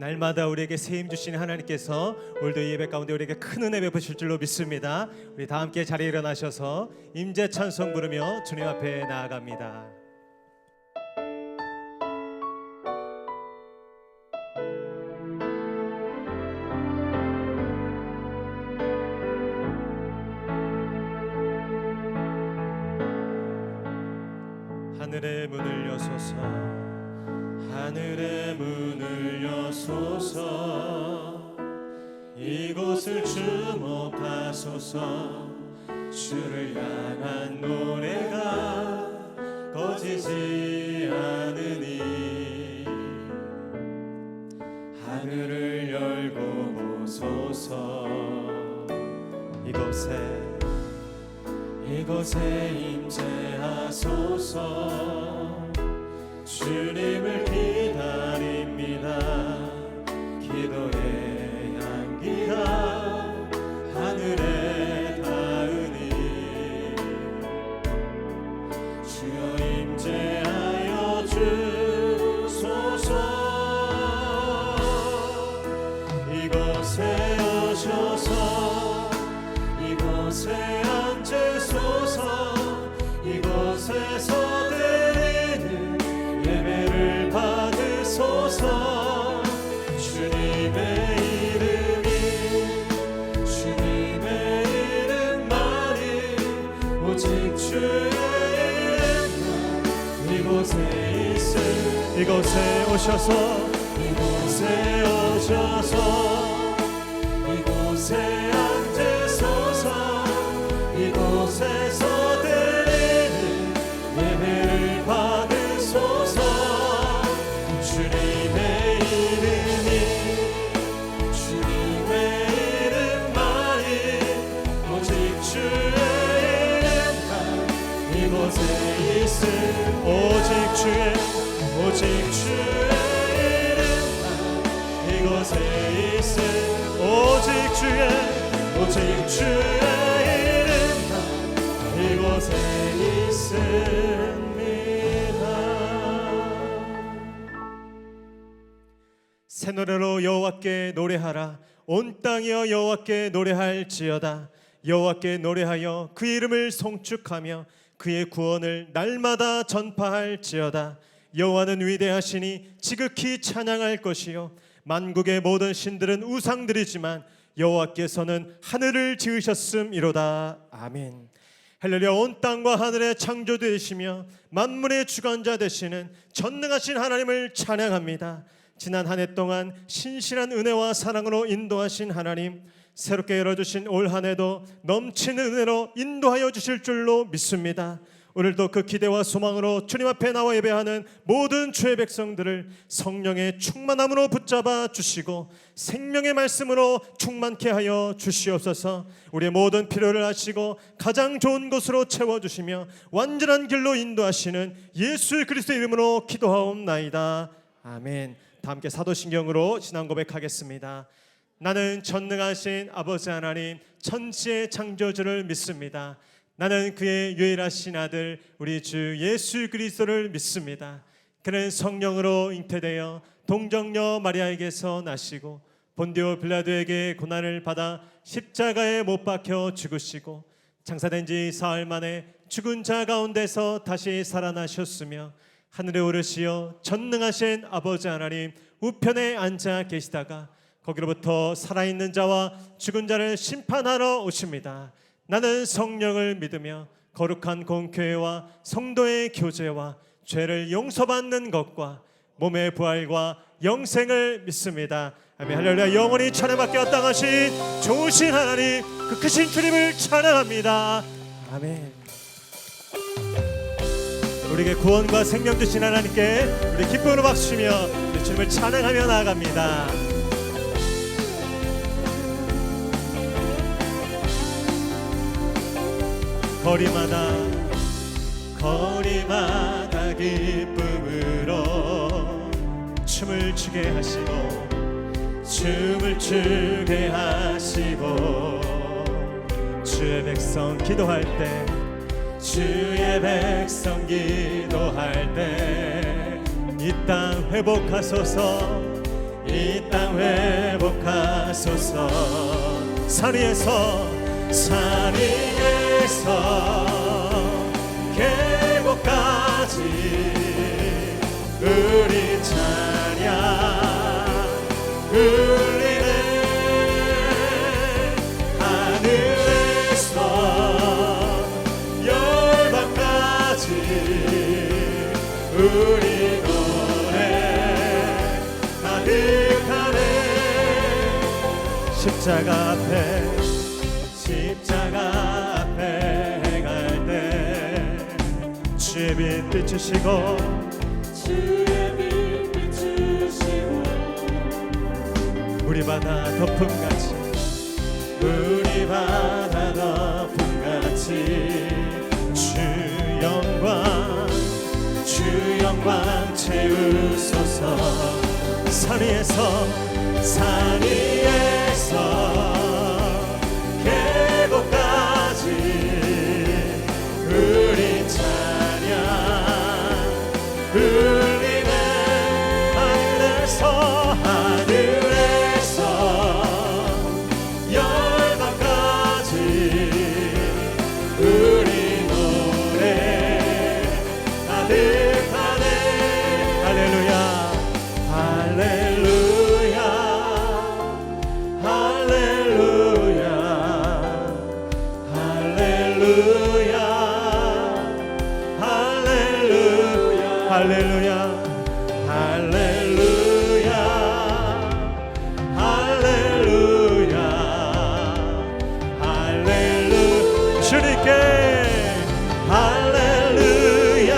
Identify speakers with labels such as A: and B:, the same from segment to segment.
A: 날마다 우리에게 새 힘 주시는 하나님께서 오늘도 이 예배 가운데 우리에게 큰 은혜 베푸실 줄로 믿습니다. 우리 다 함께 자리에 일어나셔서 임재 찬송 부르며 주님 앞에 나아갑니다. 하늘의 문을 여소서, 하늘의 문을 여소서, 이곳을 주목하소서. 주를 향한 노래가 꺼지지 않으니 하늘을 열고 보소서. 이곳에 임재하소서. 주님을 기다립니다. 기도의 향기가 하늘에 닿으니 주여 임재하여 주소서. 이곳에 오셔서 이곳에 앉으소서. 이곳에서 드리는 예배를 받으소서. 주님의 이름만이 오직 주의 이름만 이곳에 오셔서 이곳에 앉으소서. 이곳에서 드리는 예배를 받으소서. 주님의 이름만이 오직 주의 이름만 이곳에 있음. 오직 주의 이름만 이곳에 있음. 오직 주의 이름만 이곳에 있습니다. 새 노래로 여호와께 노래하라. 온 땅이여 여호와께 노래할지어다. 여호와께 노래하여 그 이름을 송축하며 그의 구원을 날마다 전파할지어다. 여호와는 위대하시니 지극히 찬양할 것이요 만국의 모든 신들은 우상들이지만 여호와께서는 하늘을 지으셨음이로다. 아멘. 할렐루야. 온 땅과 하늘의 창조되시며 만물의 주관자 되시는 전능하신 하나님을 찬양합니다. 지난 한 해 동안 신실한 은혜와 사랑으로 인도하신 하나님, 새롭게 열어주신 올 한 해도 넘치는 은혜로 인도하여 주실 줄로 믿습니다. 오늘도 그 기대와 소망으로 주님 앞에 나와 예배하는 모든 주의 백성들을 성령의 충만함으로 붙잡아 주시고 생명의 말씀으로 충만케 하여 주시옵소서. 우리의 모든 필요를 아시고 가장 좋은 곳으로 채워주시며 완전한 길로 인도하시는 예수 그리스도의 이름으로 기도하옵나이다. 아멘. 다 함께 사도신경으로 신앙 고백하겠습니다. 나는 전능하신 아버지 하나님 천지의 창조주를 믿습니다. 나는 그의 유일하신 아들 우리 주 예수 그리스도를 믿습니다. 그는 성령으로 잉태되어 동정녀 마리아에게서 나시고 본디오 빌라도에게 고난을 받아 십자가에 못 박혀 죽으시고 장사된 지 사흘 만에 죽은 자 가운데서 다시 살아나셨으며 하늘에 오르시어 전능하신 아버지 하나님 우편에 앉아 계시다가 거기로부터 살아있는 자와 죽은 자를 심판하러 오십니다. 나는 성령을 믿으며 거룩한 공교회와 성도의 교제와 죄를 용서받는 것과 몸의 부활과 영생을 믿습니다. 아멘. 할렐루야. 영원히 찬양받게 합당하신 좋으신 하나님 그 크신 주님을 찬양합니다. 아멘. 우리에게 구원과 생명 주신 하나님께 우리 기쁨으로 박수치며 우리 주님을 찬양하며 나아갑니다. 거리마다 기쁨으로 춤을 추게 하시고 주의 백성 기도할 때 이 땅 회복하소서. 이 이 땅 회복하소서. 산 위에서 계곡까지 우리 찬양 울리네. 하늘에서 열방까지 우리 노래 가득하네. 십자가 앞에 갈 때 주의 빛 비추시고 우리 바다 덮음같이 주 영광 채우소서. 산 위에서 계곡까지 우리 찬양 울리네. 하늘에서 열방까지 우리 노래 가득하네. 할렐루야 할렐루야 할렐루야 할렐루야 할렐루야 할렐루야 할렐루야 할렐루야 할렐루야 주님께 할렐루야.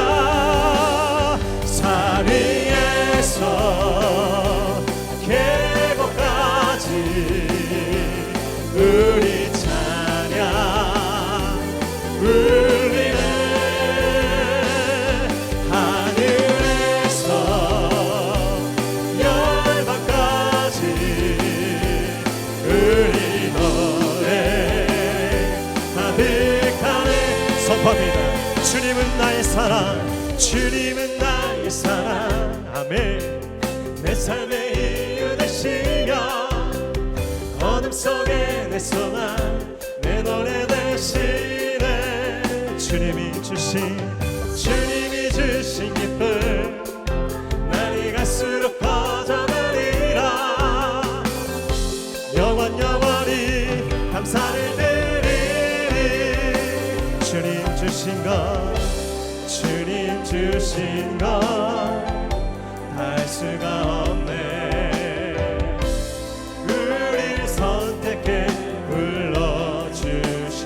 A: 산 위에서 계곡까지 우리 찬양 울리네. 하늘에서 열방까지 우리 노래 가득하네. 선포합니다. 주님은 나의 사랑, 주님은 나의 사랑. 아멘. 내 삶의 이유 되시며 어둠 속에 내 소망, 내 노래 되시네. 주님이 주신 기쁨 날이 갈수록 커져가리라. 영원히 감사를 드리리. 주님 주신 것 할 수가 없네. 우리를 선택해 불러주신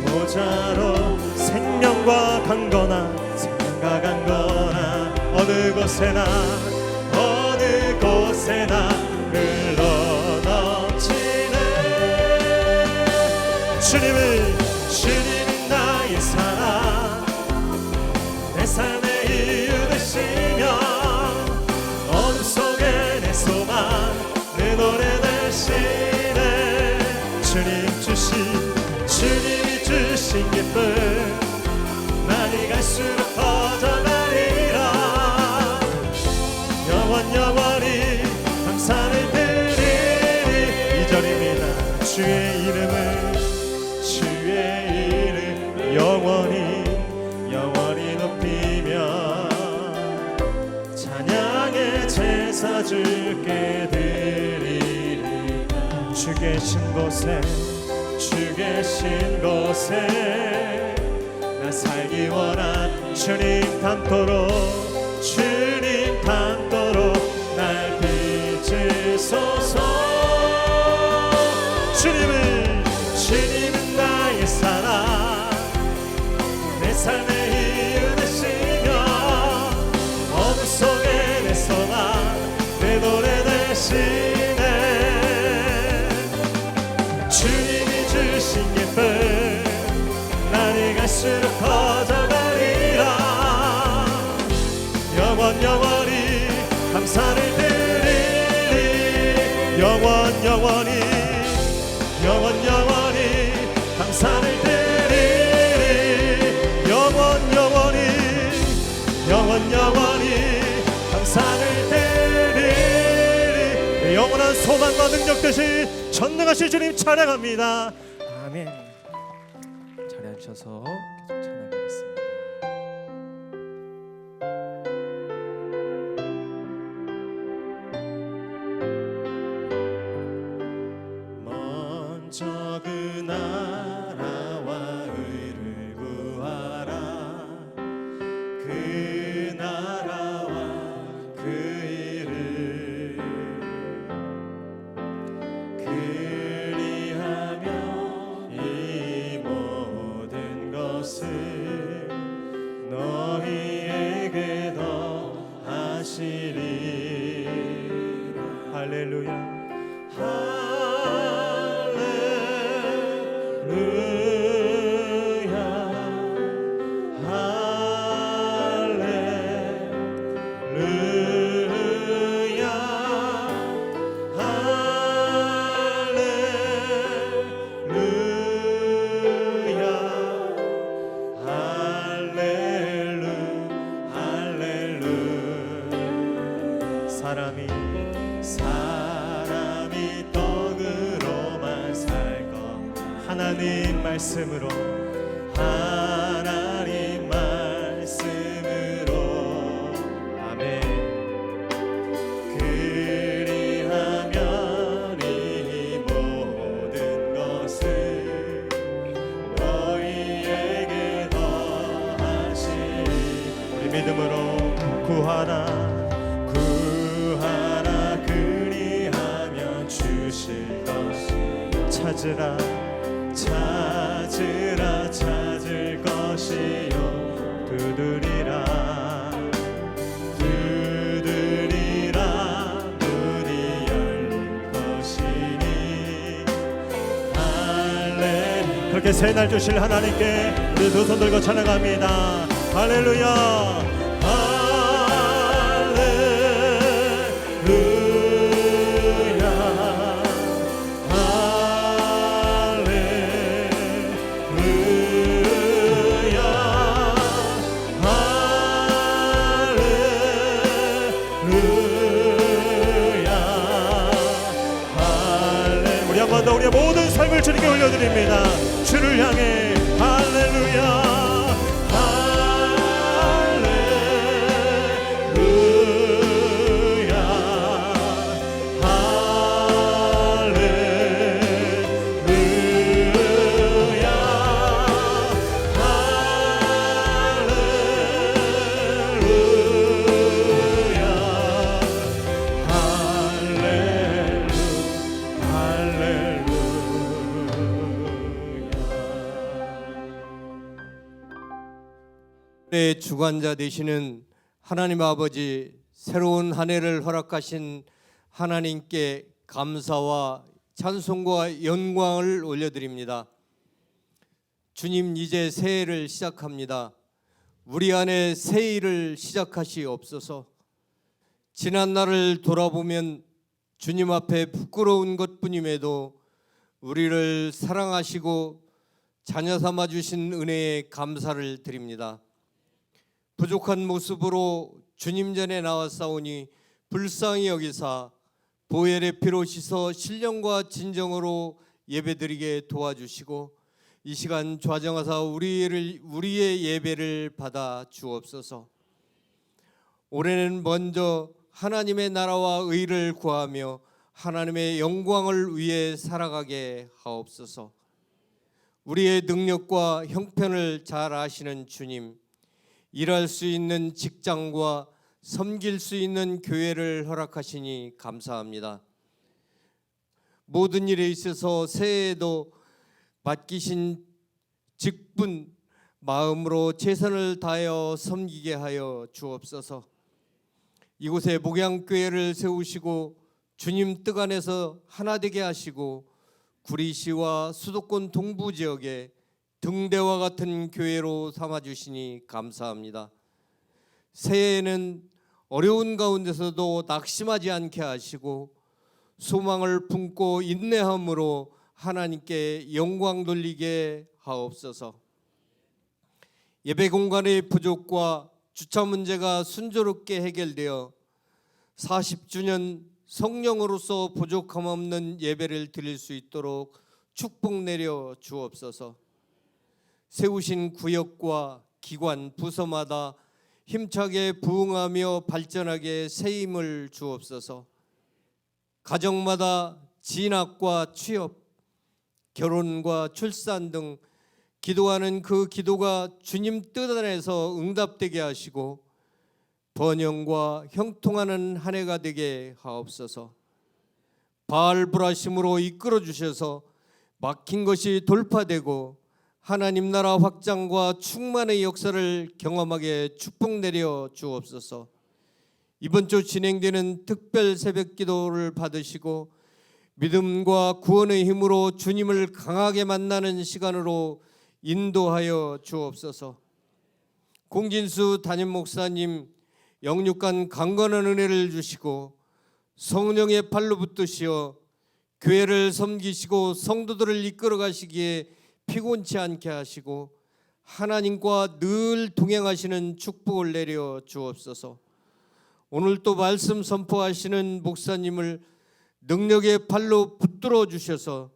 A: 보좌로 생명과 강건한 어느 곳에나 흘러 넘치네. 주님은 나의 사랑, 내 삶의 이유 되시며 어둠 속에 내 소망, 내 노래 되시네. 주님이 주신 기쁨 날이 갈수록 커져가리라. 영원히 감사를 드리리. 2절입니다. 주의 이름 영원히 높이며 찬양의 제사 주께 드리리. 주 계신 곳에 나 살기 원한 주님 닮도록 날 빚으소서. 주님은 나의 사랑, 내 삶의 이유 되시며 어둠 속에 내 소망, 내 노래 되시네. 주님이 주신 기쁨 날이 갈수록 커져가리라. 영원히 감사를 드리리. 영원히 감사를 드리리. 영원히 감사를 세상을 때리리. 영원한 소망과 능력 되실 전능하신 주님 찬양합니다. 아멘. 자리에 앉으셔서 계속 찬양하겠습니다. 먼저 그 나라와 의를 구하라. 그 나라와 그 일을 그리하면 이 모든 것을 너희에게 더하시리. 할렐루야. 사람이 떡으로만 살 것 하나님 말씀으로 하나님 말씀으로 아멘. 그리하면 이 모든 것을 너희에게 더하시리. 우리 믿음으로 구하라 주실 것이 찾으라 찾으라 찾을 것이요 두드리라 두드리라 문이 열릴 것이니. 할렐루야. 그렇게 새날 주실 하나님께 우리 두 손 들고 찬양합니다. 할렐루야. 우리의 모든 삶을 주님께 올려드립니다. 주를 향해 할렐루야.
B: 주관자 되시는 하나님 아버지, 새로운 한 해를 허락하신 하나님께 감사와 찬송과 영광을 올려드립니다. 주님, 이제 새해를 시작합니다. 우리 안에 새해를 시작하시옵소서. 지난 날을 돌아보면 주님 앞에 부끄러운 것뿐임에도 우리를 사랑하시고 자녀 삼아 주신 은혜에 감사를 드립니다. 부족한 모습으로 주님 전에 나왔사오니 불쌍히 여기사 보혈의 피로 씻어 신령과 진정으로 예배드리게 도와주시고 이 시간 좌정하사 우리의 예배를 받아 주옵소서. 올해는 먼저 하나님의 나라와 의를 구하며 하나님의 영광을 위해 살아가게 하옵소서. 우리의 능력과 형편을 잘 아시는 주님, 일할 수 있는 직장과 섬길 수 있는 교회를 허락하시니 감사합니다. 모든 일에 있어서 새해에도 맡기신 직분 마음으로 최선을 다하여 섬기게 하여 주옵소서. 이곳에 목양교회를 세우시고 주님 뜻 안에서 하나 되게 하시고 구리시와 수도권 동부 지역에 등대와 같은 교회로 삼아주시니 감사합니다. 새해에는 어려운 가운데서도 낙심하지 않게 하시고 소망을 품고 인내함으로 하나님께 영광 돌리게 하옵소서. 예배 공간의 부족과 주차 문제가 순조롭게 해결되어 40주년 성령으로서 부족함 없는 예배를 드릴 수 있도록 축복 내려 주옵소서. 세우신 구역과 기관 부서마다 힘차게 부흥하며 발전하게 새 힘을 주옵소서. 가정마다 진학과 취업, 결혼과 출산 등 기도하는 그 기도가 주님 뜻 안에서 응답되게 하시고 번영과 형통하는 한 해가 되게 하옵소서. 바알브라심으로 이끌어 주셔서 막힌 것이 돌파되고 하나님 나라 확장과 충만의 역사를 경험하게 축복 내려 주옵소서. 이번 주 진행되는 특별 새벽 기도를 받으시고 믿음과 구원의 힘으로 주님을 강하게 만나는 시간으로 인도하여 주옵소서. 공진수 담임 목사님 영육간 강건한 은혜를 주시고 성령의 발로 붙드시어 교회를 섬기시고 성도들을 이끌어 가시기에 피곤치 않게 하시고 하나님과 늘 동행하시는 축복을 내려 주옵소서. 오늘 또 말씀 선포하시는 목사님을 능력의 발로 붙들어 주셔서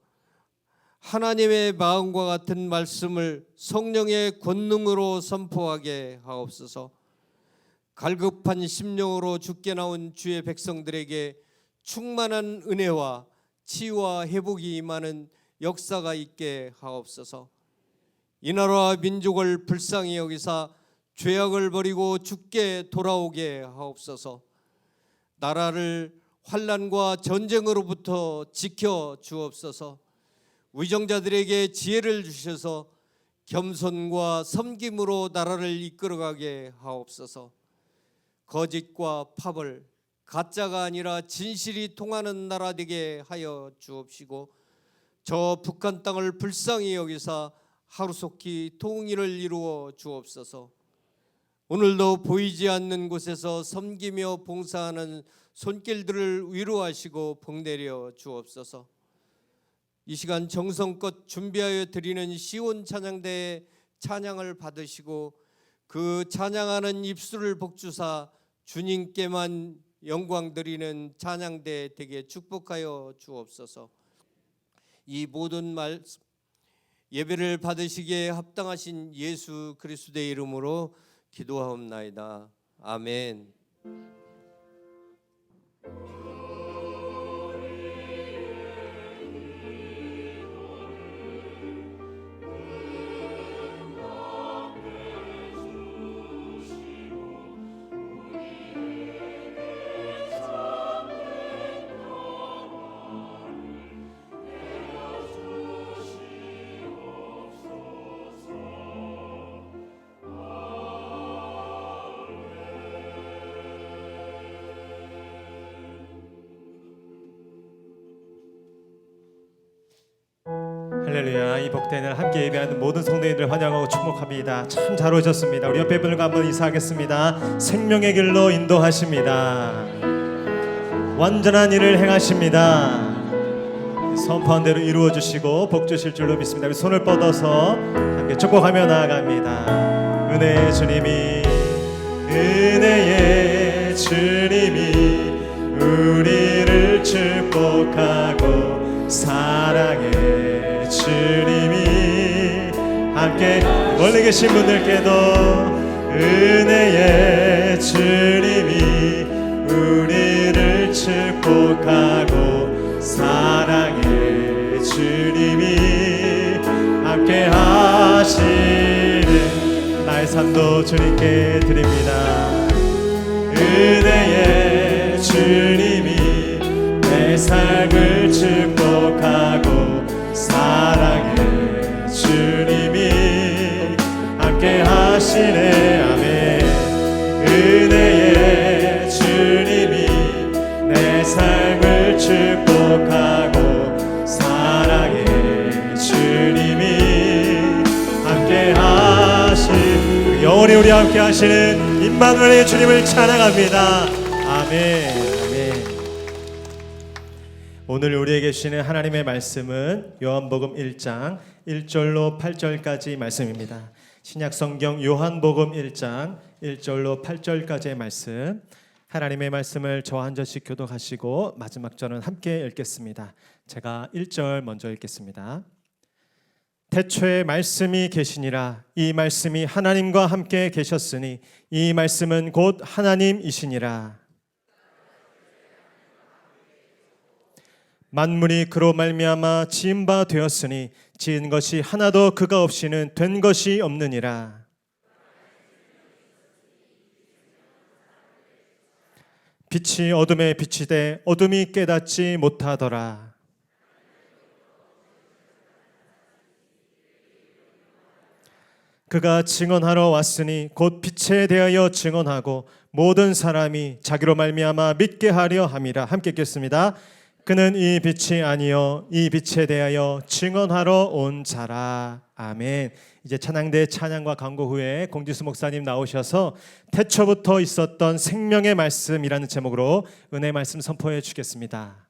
B: 하나님의 마음과 같은 말씀을 성령의 권능으로 선포하게 하옵소서. 갈급한 심령으로 주께 나온 주의 백성들에게 충만한 은혜와 치유와 회복이 임하는 역사가 있게 하옵소서. 이 나라와 민족을 불쌍히 여기사 죄악을 버리고 주께 돌아오게 하옵소서. 나라를 환난과 전쟁으로부터 지켜 주옵소서. 위정자들에게 지혜를 주셔서 겸손과 섬김으로 나라를 이끌어가게 하옵소서. 거짓과 파벌, 가짜가 아니라 진실이 통하는 나라 되게 하여 주옵시고 저 북한 땅을 불쌍히 여기사 하루속히 통일을 이루어 주옵소서. 오늘도 보이지 않는 곳에서 섬기며 봉사하는 손길들을 위로하시고 복내려 주옵소서. 이 시간 정성껏 준비하여 드리는 시온 찬양대의 찬양을 받으시고 그 찬양하는 입술을 복주사 주님께만 영광 드리는 찬양대 되게 축복하여 주옵소서. 이 모든 말씀 예배를 받으시기에 합당하신 예수 그리스도의 이름으로 기도하옵나이다. 아멘.
A: 할렐루야. 이 복된 날 함께 예배하는 모든 성도님들 환영하고 축복합니다. 참 잘 오셨습니다. 우리 옆에 분들과 한번 인사하겠습니다. 생명의 길로 인도하십니다. 완전한 일을 행하십니다. 선포한 대로 이루어 주시고 복 주실 줄로 믿습니다. 우리 손을 뻗어서 함께 축복하며 나아갑니다. 은혜의 주님이 우리를 축복하고 사랑의 주님이 함께 멀리 계신 분들께도 은혜의 주님이 우리를 축복하고 사랑의 주님이 함께 하시는 나의 삶도 주님께 드립니다. 은혜의 주님이 내 삶을 축복하고 사랑의 주님이 함께 하시네. 아멘. 은혜의 주님이 내 삶을 축복하고 사랑의 주님이 함께 하시 영원히 우리 함께 하시는 임마누엘의 주님을 찬양합니다. 아멘. 오늘 우리에게 주시는 하나님의 말씀은 요한복음 1장 1절로 8절까지 말씀입니다. 신약성경 요한복음 1장 1절로 8절까지의 말씀 하나님의 말씀을 저와 한 절씩 교독하시고 마지막 절은 함께 읽겠습니다. 제가 1절 먼저 읽겠습니다. 태초에 말씀이 계시니라. 이 말씀이 하나님과 함께 계셨으니 이 말씀은 곧 하나님이시니라. 만물이 그로 말미암아 지은 바 되었으니 지은 것이 하나도 그가 없이는 된 것이 없느니라. 빛이 어둠에 비치되 어둠이 깨닫지 못하더라. 그가 증언하러 왔으니 곧 빛에 대하여 증언하고 모든 사람이 자기로 말미암아 믿게 하려 함이라. 함께 읽겠습니다. 그는 이 빛이 아니요 이 빛에 대하여 증언하러 온 자라. 아멘. 이제 찬양대 찬양과 광고 후에 공지수 목사님 나오셔서 태초부터 있었던 생명의 말씀이라는 제목으로 은혜 말씀 선포해 주겠습니다.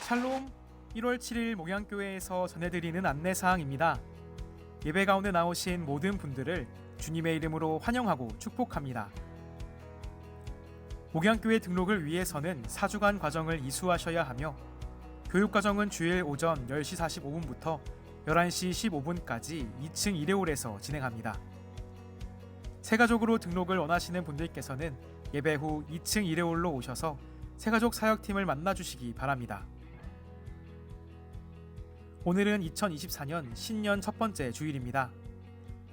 C: 샬롬 1월 7일 목양교회에서 전해드리는 안내사항입니다. 예배 가운데 나오신 모든 분들을 주님의 이름으로 환영하고 축복합니다. 목양교회 등록을 위해서는 4주간 과정을 이수하셔야 하며 교육과정은 주일 오전 10시 45분부터 11시 15분까지 2층 1회홀에서 진행합니다. 새가족으로 등록을 원하시는 분들께서는 예배 후 2층 1회홀로 오셔서 새가족 사역팀을 만나주시기 바랍니다. 오늘은 2024년 신년 첫 번째 주일입니다.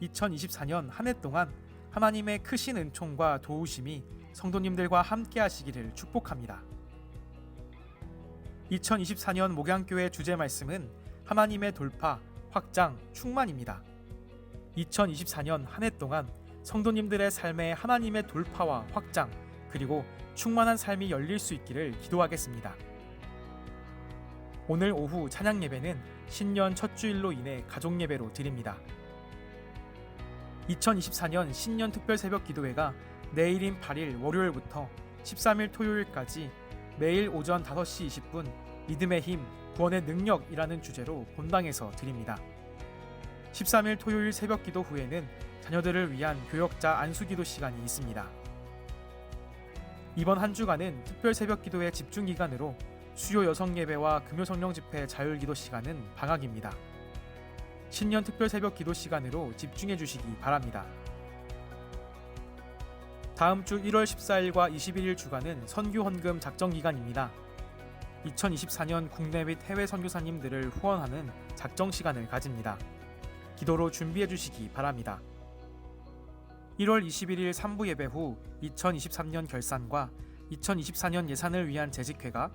C: 2024년 한 해 동안 하나님의 크신 은총과 도우심이 성도님들과 함께 하시기를 축복합니다. 2024년 목양교회 주제 말씀은 하나님의 돌파, 확장, 충만입니다. 2024년 한 해 동안 성도님들의 삶에 하나님의 돌파와 확장, 그리고 충만한 삶이 열릴 수 있기를 기도하겠습니다. 오늘 오후 찬양 예배는 신년 첫 주일로 인해 가족 예배로 드립니다. 2024년 신년 특별 새벽 기도회가 내일인 8일 월요일부터 13일 토요일까지 매일 오전 5시 20분 믿음의 힘, 구원의 능력이라는 주제로 본당에서 드립니다. 13일 토요일 새벽 기도 후에는 자녀들을 위한 교역자 안수 기도 시간이 있습니다. 이번 한 주간은 특별 새벽 기도의 집중 기간으로 수요 여성 예배와 금요 성령 집회 자율 기도 시간은 방학입니다. 신년 특별 새벽 기도 시간으로 집중해 주시기 바랍니다. 다음 주 1월 14일과 21일 주간은 선교 헌금 작정 기간입니다. 2024년 국내 및 해외 선교사님들을 후원하는 작정 시간을 가집니다. 기도로 준비해 주시기 바랍니다. 1월 21일 3부 예배 후 2023년 결산과 2024년 예산을 위한 재직회가,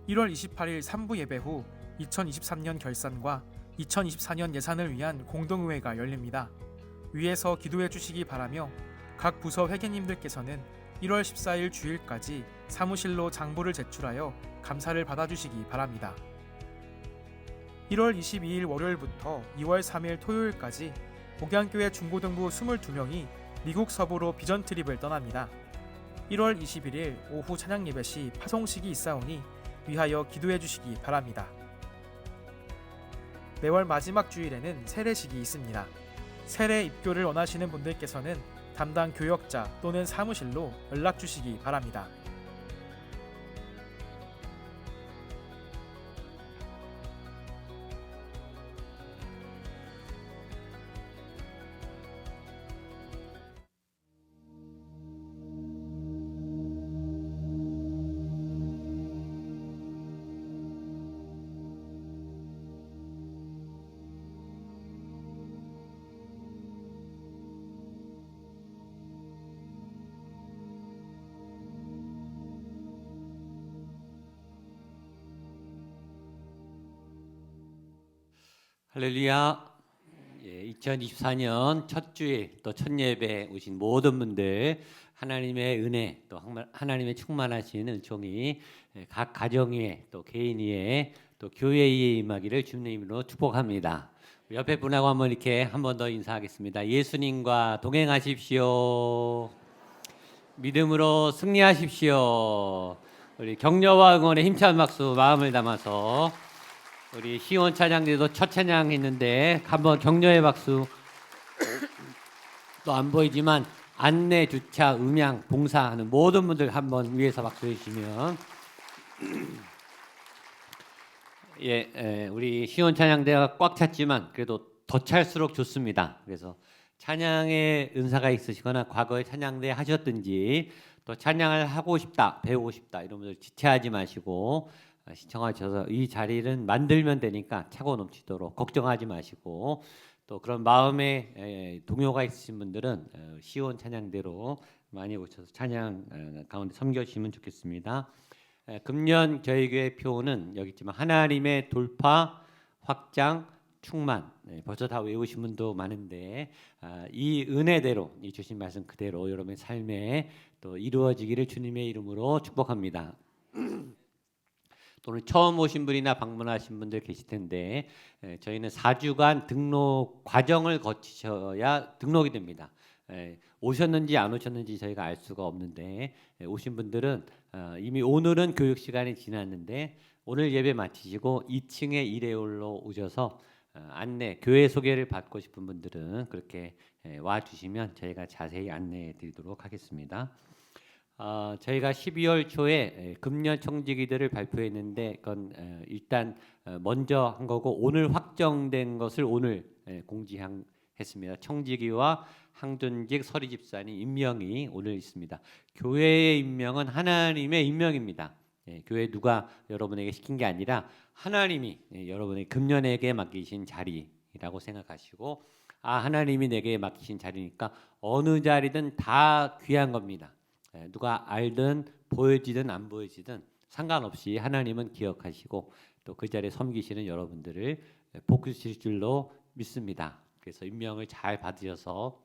C: 1월 28일 3부 예배 후 2023년 결산과 2024년 예산을 위한 공동의회가 열립니다. 위에서 기도해 주시기 바라며 각 부서 회계님들께서는 1월 14일 주일까지 사무실로 장부를 제출하여 감사를 받아주시기 바랍니다. 1월 22일 월요일부터 2월 3일 토요일까지 목양교회 중고등부 22명이 미국 서부로 비전 트립을 떠납니다. 1월 21일 오후 찬양 예배 시 파송식이 있사오니 위하여 기도해 주시기 바랍니다. 매월 마지막 주일에는 세례식이 있습니다. 세례 입교를 원하시는 분들께서는 담당 교역자 또는 사무실로 연락 주시기 바랍니다.
D: 할렐루야. 2024년 첫 주일 또 첫 예배 오신 모든 분들 하나님의 은혜 또 하나님의 충만하신 은총이 각 가정 위에 또 개인 위에 또 교회 위에 임하기를 주님의 이름으로 축복합니다. 옆에 분하고 한번 이렇게 한 번 더 인사하겠습니다. 예수님과 동행하십시오. 믿음으로 승리하십시오. 우리 격려와 응원의 힘찬 박수 마음을 담아서 우리 시온 찬양대도 첫 찬양했는데 한번 격려의 박수. 또 안 보이지만 안내, 주차, 음향, 봉사하는 모든 분들 한번 위에서 박수해 주시면 우리 시온 찬양대가 꽉 찼지만 그래도 더 찰수록 좋습니다. 그래서 찬양의 은사가 있으시거나 과거에 찬양대 하셨든지 또 찬양을 하고 싶다, 배우고 싶다 이런 분들 지체하지 마시고 신청하셔서 이 자리는 만들면 되니까 차고 넘치도록 걱정하지 마시고 또 그런 마음에 동요가 있으신 분들은 시온 찬양대로 많이 오셔서 찬양 가운데 섬겨주시면 좋겠습니다. 금년 저희 교회 표는 여기 있지만 하나님의 돌파, 확장, 충만 벌써 다 외우신 분도 많은데 이 은혜대로 이 주신 말씀 그대로 여러분의 삶에 또 이루어지기를 주님의 이름으로 축복합니다. 오늘 처음 오신 분이나 방문하신 분들 계실 텐데 저희는 4주간 등록 과정을 거치셔야 등록이 됩니다. 오셨는지 안 오셨는지 저희가 알 수가 없는데 오신 분들은 이미 오늘은 교육 시간이 지났는데 오늘 예배 마치시고 2층에 일회홀로 오셔서 안내, 교회 소개를 받고 싶은 분들은 그렇게 와 주시면 저희가 자세히 안내해 드리도록 하겠습니다. 저희가 12월 초에 금년 청지기들을 발표했는데 그건 일단 먼저 한 거고 오늘 확정된 것을 오늘 공지했습니다. 청지기와 항존직 서리집사님 임명이 오늘 있습니다. 교회의 임명은 하나님의 임명입니다. 교회 누가 여러분에게 시킨 게 아니라 하나님이 여러분의 금년에게 맡기신 자리라고 생각하시고 하나님이 내게 맡기신 자리니까 어느 자리든 다 귀한 겁니다. 누가 알든 보여지든 안 보여지든 상관없이 하나님은 기억하시고 또 그 자리에 섬기시는 여러분들을 복 주실 줄로 믿습니다. 그래서 임명을 잘 받으셔서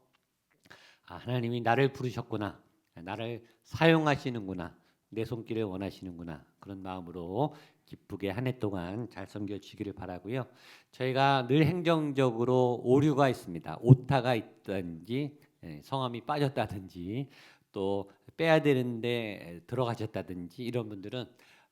D: 하나님이 나를 부르셨구나, 나를 사용하시는구나, 내 손길을 원하시는구나 그런 마음으로 기쁘게 한 해 동안 잘 섬겨 주시기를 바라고요. 저희가 늘 행정적으로 오류가 있습니다. 오타가 있든지 성함이 빠졌다든지 또 빼야 되는데 들어가셨다든지 이런 분들은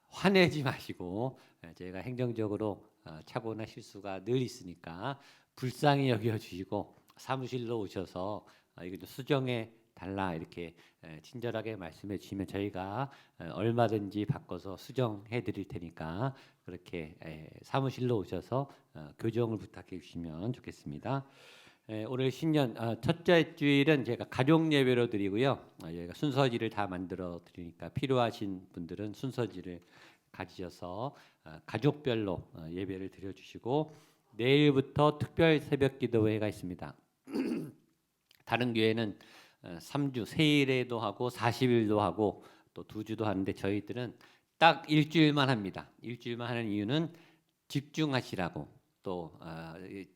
D: 화내지 마시고 저희가 행정적으로 착오나 실수가 늘 있으니까 불쌍히 여겨주시고 사무실로 오셔서 이거 좀 수정해 달라 이렇게 친절하게 말씀해 주시면 저희가 얼마든지 바꿔서 수정해 드릴 테니까 그렇게 사무실로 오셔서 교정을 부탁해 주시면 좋겠습니다. 오늘 신년 첫째 주일은 제가 가족 예배로 드리고요. 저희가 순서지를 다 만들어 드리니까 필요하신 분들은 순서지를 가지셔서 가족별로 예배를 드려 주시고 내일부터 특별 새벽 기도회가 있습니다. 다른 교회는 3주 세일에도 하고 40일도 하고 또 2주도 하는데 저희들은 딱 일주일만 합니다. 일주일만 하는 이유는 집중하시라고 또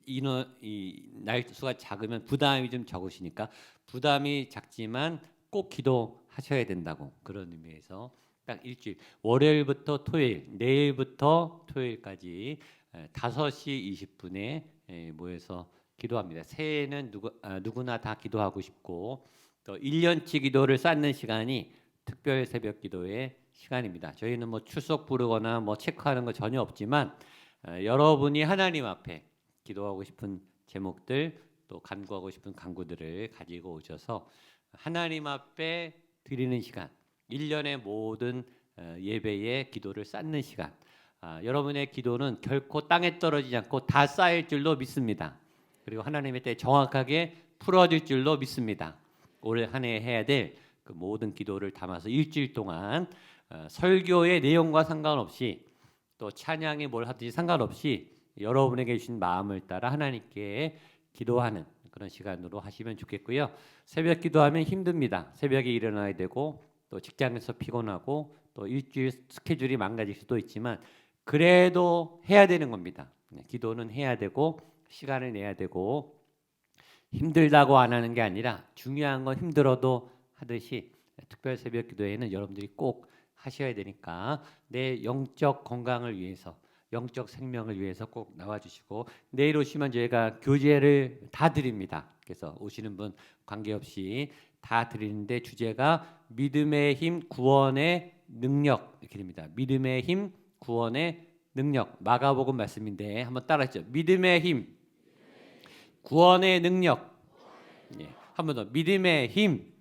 D: 인원 이 날수가 작으면 부담이 좀 적으시니까 부담이 작지만 꼭 기도하셔야 된다고 그런 의미에서 딱 일주일 월요일부터 토요일 내일부터 토요일까지 5시 20분에 모여서 기도합니다. 새해에는 누구나 다 기도하고 싶고 또 1년치 기도를 쌓는 시간이 특별 새벽 기도의 시간입니다. 저희는 뭐 출석 부르거나 뭐 체크하는 거 전혀 없지만 여러분이 하나님 앞에 기도하고 싶은 제목들 또 간구하고 싶은 간구들을 가지고 오셔서 하나님 앞에 드리는 시간 1년의 모든 예배의 기도를 쌓는 시간 여러분의 기도는 결코 땅에 떨어지지 않고 다 쌓일 줄로 믿습니다. 그리고 하나님의 때 정확하게 풀어질 줄로 믿습니다. 올 한 해 해야 될 그 모든 기도를 담아서 일주일 동안 설교의 내용과 상관없이 또 찬양이 뭘 하든지 상관없이 여러분에게 주신 마음을 따라 하나님께 기도하는 그런 시간으로 하시면 좋겠고요. 새벽 기도하면 힘듭니다. 새벽에 일어나야 되고 또 직장에서 피곤하고 또 일주일 스케줄이 망가질 수도 있지만 그래도 해야 되는 겁니다. 기도는 해야 되고 시간을 내야 되고 힘들다고 안 하는 게 아니라 중요한 건 힘들어도 하듯이 특별 새벽 기도회는 여러분들이 꼭 하셔야 되니까 내 영적 건강을 위해서 영적 생명을 위해서 꼭 나와주시고 내일 오시면 저희가 교재를 다 드립니다. 그래서 오시는 분 관계없이 다 드리는데 주제가 믿음의 힘 구원의 능력 이렇게 됩니다. 믿음의 힘 구원의 능력 마가복음 말씀인데 한번 따라하시죠. 믿음의 힘 구원의 능력 한 번 더 믿음의 힘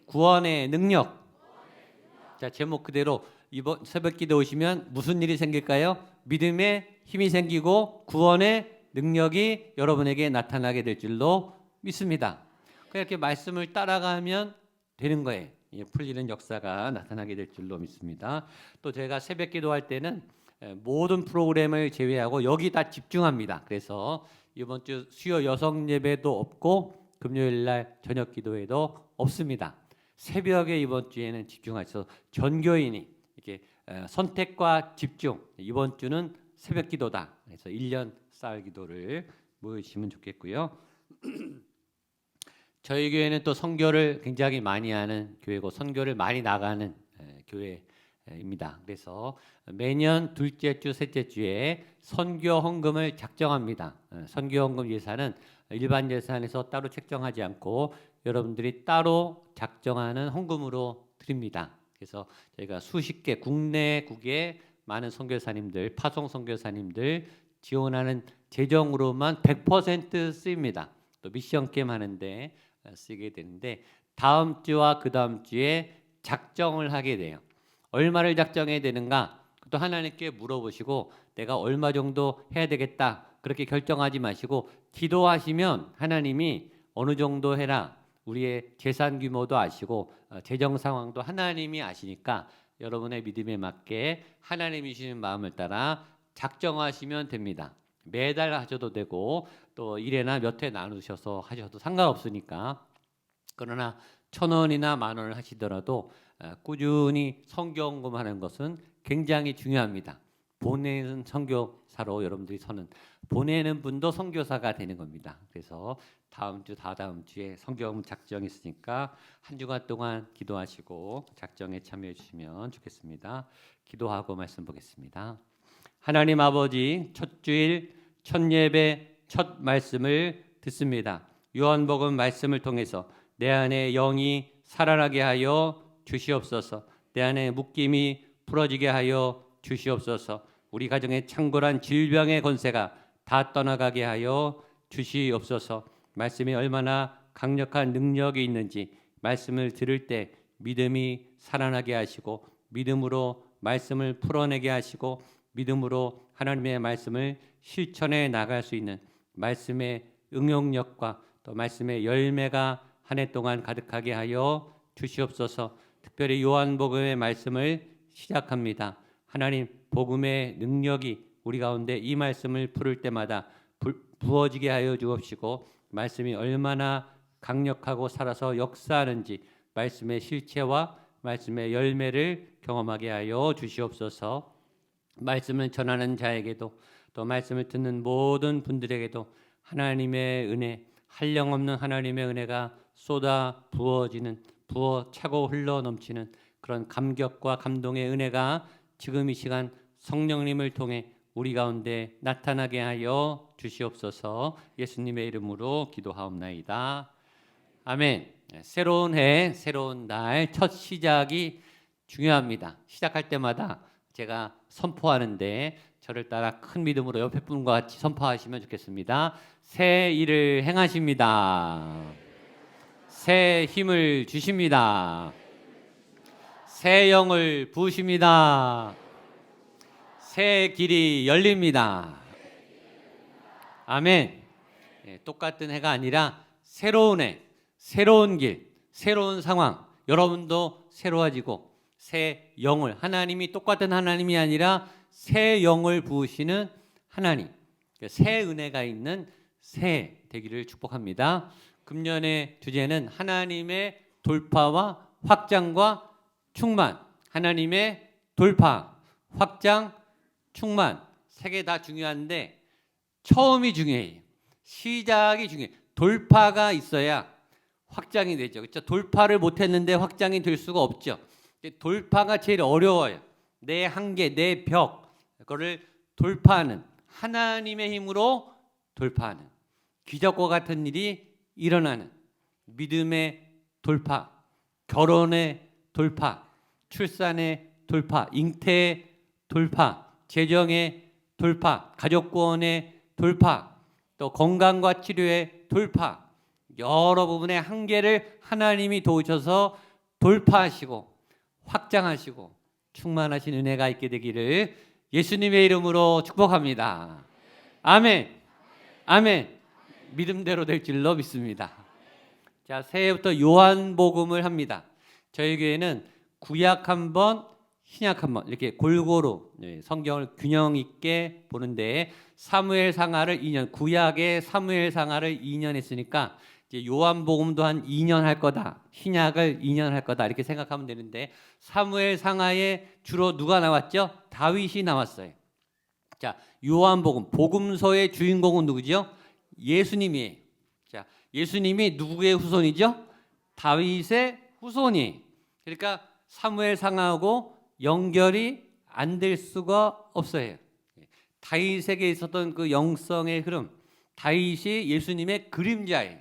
D: 구원의 능력 자 제목 그대로 이번 새벽기도 오시면 무슨 일이 생길까요? 믿음의 힘이 생기고 구원의 능력이 여러분에게 나타나게 될 줄로 믿습니다. 그렇게 말씀을 따라가면 되는 거예요. 풀리는 역사가 나타나게 될 줄로 믿습니다. 또 제가 새벽기도 할 때는 모든 프로그램을 제외하고 여기 다 집중합니다. 그래서 이번 주 수요 여성 예배도 없고 금요일 날 저녁 기도회도 없습니다. 새벽에 이번 주에는 집중하셔서 전교인이 이렇게 선택과 집중 이번 주는 새벽 기도다. 그래서 1년 쌀 기도를 모으시면 좋겠고요. 저희 교회는 또 선교를 굉장히 많이 하는 교회고 선교를 많이 나가는 교회입니다. 그래서 매년 둘째 주, 셋째 주에 선교 헌금을 작정합니다. 선교 헌금 예산은 일반 예산에서 따로 책정하지 않고 여러분들이 따로 작정하는 헌금으로 드립니다. 그래서 저희가 수십 개 국내국의 많은 선교사님들, 파송 선교사님들 지원하는 재정으로만 100% 쓰입니다. 또 미션 게임 하는데 쓰게 되는데 다음 주와 그 다음 주에 작정을 하게 돼요. 얼마를 작정해야 되는가? 또 하나님께 물어보시고 내가 얼마 정도 해야 되겠다 그렇게 결정하지 마시고 기도하시면 하나님이 어느 정도 해라. 우리의 재산 규모도 아시고 재정 상황도 하나님이 아시니까 여러분의 믿음에 맞게 하나님이 주시는 마음을 따라 작정하시면 됩니다. 매달 하셔도 되고 또 1회나 몇 회 나누셔서 하셔도 상관없으니까. 그러나 1,000원이나 10,000원을 하시더라도 꾸준히 성경공부하는 것은 굉장히 중요합니다. 보내는 선교사로 여러분들이 서는 보내는 분도 선교사가 되는 겁니다. 그래서 다음 주 다다음 주에 성경 작정이 있으니까 한 주간 동안 기도하시고 작정에 참여해 주시면 좋겠습니다. 기도하고 말씀 보겠습니다. 하나님 아버지, 첫 주일 첫 예배 첫 말씀을 듣습니다. 요한복음 말씀을 통해서 내 안에 영이 살아나게 하여 주시옵소서. 내 안에 묶임이 풀어지게 하여 주시옵소서. 우리 가정의 창궐한 질병의 권세가 다 떠나가게 하여 주시옵소서. 말씀이 얼마나 강력한 능력이 있는지 말씀을 들을 때 믿음이 살아나게 하시고 믿음으로 말씀을 풀어내게 하시고 믿음으로 하나님의 말씀을 실천해 나갈 수 있는 말씀의 응용력과 또 말씀의 열매가 한 해 동안 가득하게 하여 주시옵소서. 특별히 요한복음의 말씀을 시작합니다. 하나님 복음의 능력이 우리 가운데 이 말씀을 풀을 때마다 부어지게 하여 주옵시고 말씀이 얼마나 강력하고 살아서 역사하는지 말씀의 실체와 말씀의 열매를 경험하게 하여 주시옵소서. 말씀을 전하는 자에게도 또 말씀을 듣는 모든 분들에게도 하나님의 은혜, 한량없는 하나님의 은혜가 쏟아 부어지는 부어 차고 흘러 넘치는 그런 감격과 감동의 은혜가 지금 이 시간 성령님을 통해 우리 가운데 나타나게 하여 주시옵소서. 예수님의 이름으로 기도하옵나이다. 아멘. 새로운 해, 새로운 날, 첫 시작이 중요합니다. 시작할 때마다 제가 선포하는데 저를 따라 큰 믿음으로 옆에 분과 같이 선포하시면 좋겠습니다. 새 일을 행하십니다. 새 힘을 주십니다. 새 영을 부으십니다. 새 길이 열립니다. 아멘. 똑같은 해가 아니라 새로운 해, 새로운 길, 새로운 상황, 여러분도 새로워지고 새 영을, 하나님이 똑같은 하나님이 아니라 새 영을 부으시는 하나님, 새 은혜가 있는 새 되기를 축복합니다. 금년의 주제는 하나님의 돌파와 확장과 충만. 하나님의 돌파, 확장, 충만. 세 개 다 중요한데 처음이 중요해요. 시작이 중요해요. 돌파가 있어야 확장이 되죠. 그렇죠? 돌파를 못했는데 확장이 될 수가 없죠. 돌파가 제일 어려워요. 내 한계, 내 벽, 그거를 돌파하는, 하나님의 힘으로 돌파하는, 기적과 같은 일이 일어나는 믿음의 돌파, 결혼의 돌파, 출산의 돌파, 잉태의 돌파, 재정의 돌파, 가족구원의 돌파, 또 건강과 치료의 돌파, 여러 부분의 한계를 하나님이 도우셔서 돌파하시고 확장하시고 충만하신 은혜가 있게 되기를 예수님의 이름으로 축복합니다. 아멘. 아멘. 믿음대로 될 줄로 믿습니다. 자, 새해부터 요한복음을 합니다. 저희 교회는 구약 한 번, 신약 한 번 이렇게 골고루 성경을 균형 있게 보는데 사무엘상하를 2년, 구약의 사무엘상하를 2년 했으니까 이제 요한복음도 한 2년 할 거다. 신약을 2년 할 거다. 이렇게 생각하면 되는데 사무엘상하에 주로 누가 나왔죠? 다윗이 나왔어요. 자, 요한복음, 복음서의 주인공은 누구죠? 예수님이에요. 자, 예수님이 누구의 후손이죠? 다윗의 후손이. 그러니까 사무엘상하고 연결이 안 될 수가 없어요. 다윗에게 있었던 그 영성의 흐름, 다윗이 예수님의 그림자예요.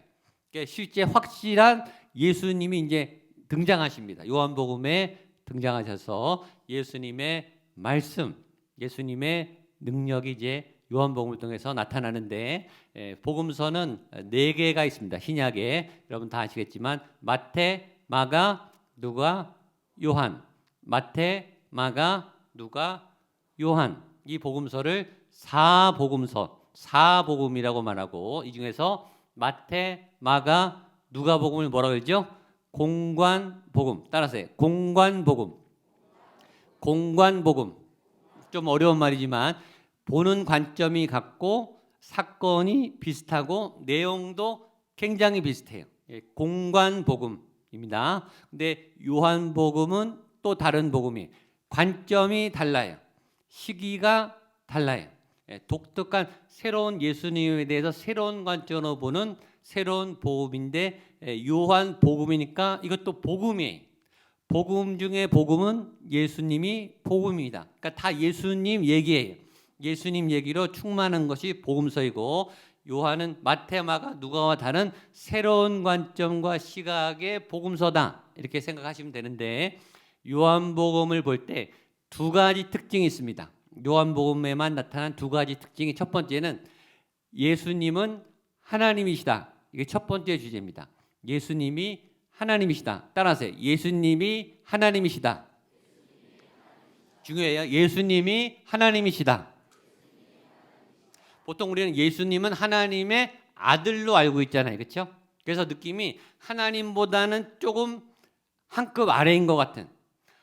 D: 그러니까 실제 확실한 예수님이 이제 등장하십니다. 요한복음에 등장하셔서 예수님의 말씀, 예수님의 능력이 이제 요한복음을 통해서 나타나는데 복음서는 4개가 있습니다. 신약에 여러분 다 아시겠지만 마태, 마가, 누가, 요한. 마태, 마가, 누가, 요한. 이 복음서를 사복음이라고 말하고 이 중에서 마태, 마가, 누가복음을 뭐라고 그러죠? 공관복음. 따라서요. 공관복음. 좀 어려운 말이지만 보는 관점이 같고 사건이 비슷하고 내용도 굉장히 비슷해요. 공관복음입니다. 근데 요한복음은 또 다른 복음이에요. 관점이 달라요. 시기가 달라요. 독특한 새로운 예수님에 대해서 새로운 관점으로 보는 새로운 복음인데 요한복음이니까 이것도 복음이에요. 복음 중에 복음은 예수님이 복음입니다. 그러니까 다 예수님 얘기예요. 예수님 얘기로 충만한 것이 복음서이고 요한은 마태, 마가, 누가와 다른 새로운 관점과 시각의 복음서다. 이렇게 생각하시면 되는데 요한복음을 볼 때 2가지 특징이 있습니다. 요한복음에만 나타난 2가지 특징이 첫 번째는 예수님은 하나님이시다. 이게 첫 번째 주제입니다. 예수님이 하나님이시다. 따라하세요. 예수님이 하나님이시다. 중요해요. 예수님이 하나님이시다. 보통 우리는 예수님은 하나님의 아들로 알고 있잖아요. 그렇죠? 그래서 느낌이 하나님보다는 조금 한 급 아래인 것 같은,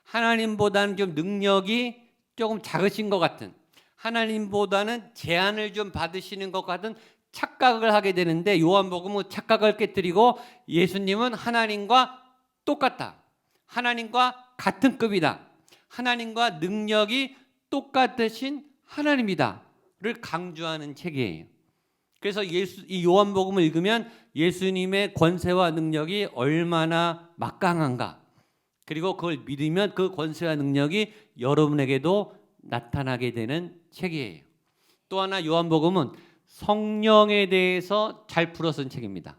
D: 하나님보다는 좀 능력이 조금 작으신 것 같은, 하나님보다는 제한을 좀 받으시는 것 같은 착각을 하게 되는데 요한복음은 착각을 깨뜨리고 예수님은 하나님과 똑같다. 하나님과 같은 급이다. 하나님과 능력이 똑같으신 하나님이다. 를 강조하는 책이에요. 그래서 이 요한복음을 읽으면 예수님의 권세와 능력이 얼마나 막강한가, 그리고 그걸 믿으면 그 권세와 능력이 여러분에게도 나타나게 되는 책이에요. 또 하나 요한복음은 성령에 대해서 잘 풀어 쓴 책입니다.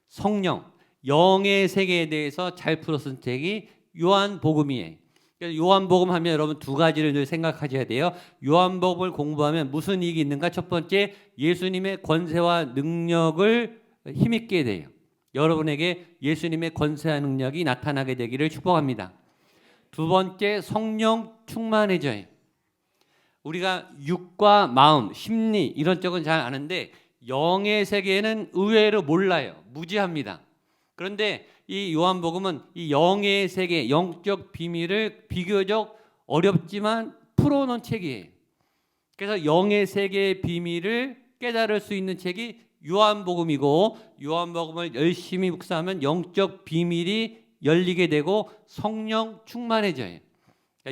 D: 성령, 영의 세계에 대해서 잘 풀어 쓴 책이 요한복음이에요. 요한복음 하면 여러분 2가지를 늘 생각하셔야 돼요. 요한복음을 공부하면 무슨 이익이 있는가? 첫 번째, 예수님의 권세와 능력을 힘있게 돼요. 여러분에게 예수님의 권세와 능력이 나타나게 되기를 축복합니다. 2번째, 성령 충만해져요. 우리가 육과 마음, 심리 이런 쪽은 잘 아는데 영의 세계는 의외로 몰라요. 무지합니다. 그런데 이 요한복음은 이 영의 세계, 영적 비밀을 비교적 어렵지만 풀어놓은 책이에요. 그래서 영의 세계의 비밀을 깨달을 수 있는 책이 요한복음이고 요한복음을 열심히 묵상하면 영적 비밀이 열리게 되고 성령 충만해져요.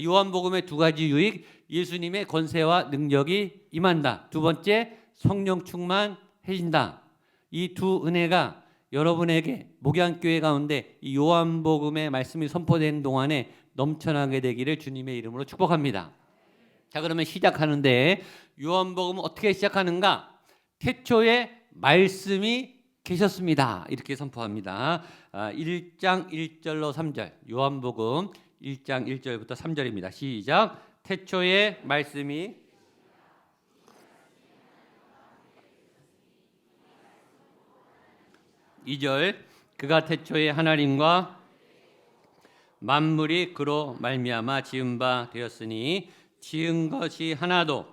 D: 요한복음의 2가지 유익, 예수님의 권세와 능력이 임한다. 2번째, 성령 충만해진다. 이 2 은혜가 여러분에게 목양교회 가운데 이 요한복음의 말씀이 선포되는 동안에 넘쳐나게 되기를 주님의 이름으로 축복합니다. 자, 그러면 시작하는데 요한복음은 어떻게 시작하는가? 태초에 말씀이 계셨습니다. 이렇게 선포합니다. 1장 1절로 3절, 요한복음 1장 1절부터 3절입니다. 시작. 태초에 말씀이 2절, 그가 태초에 하나님과 만물이 그로 말미암아 지은 바 되었으니 지은 것이 하나도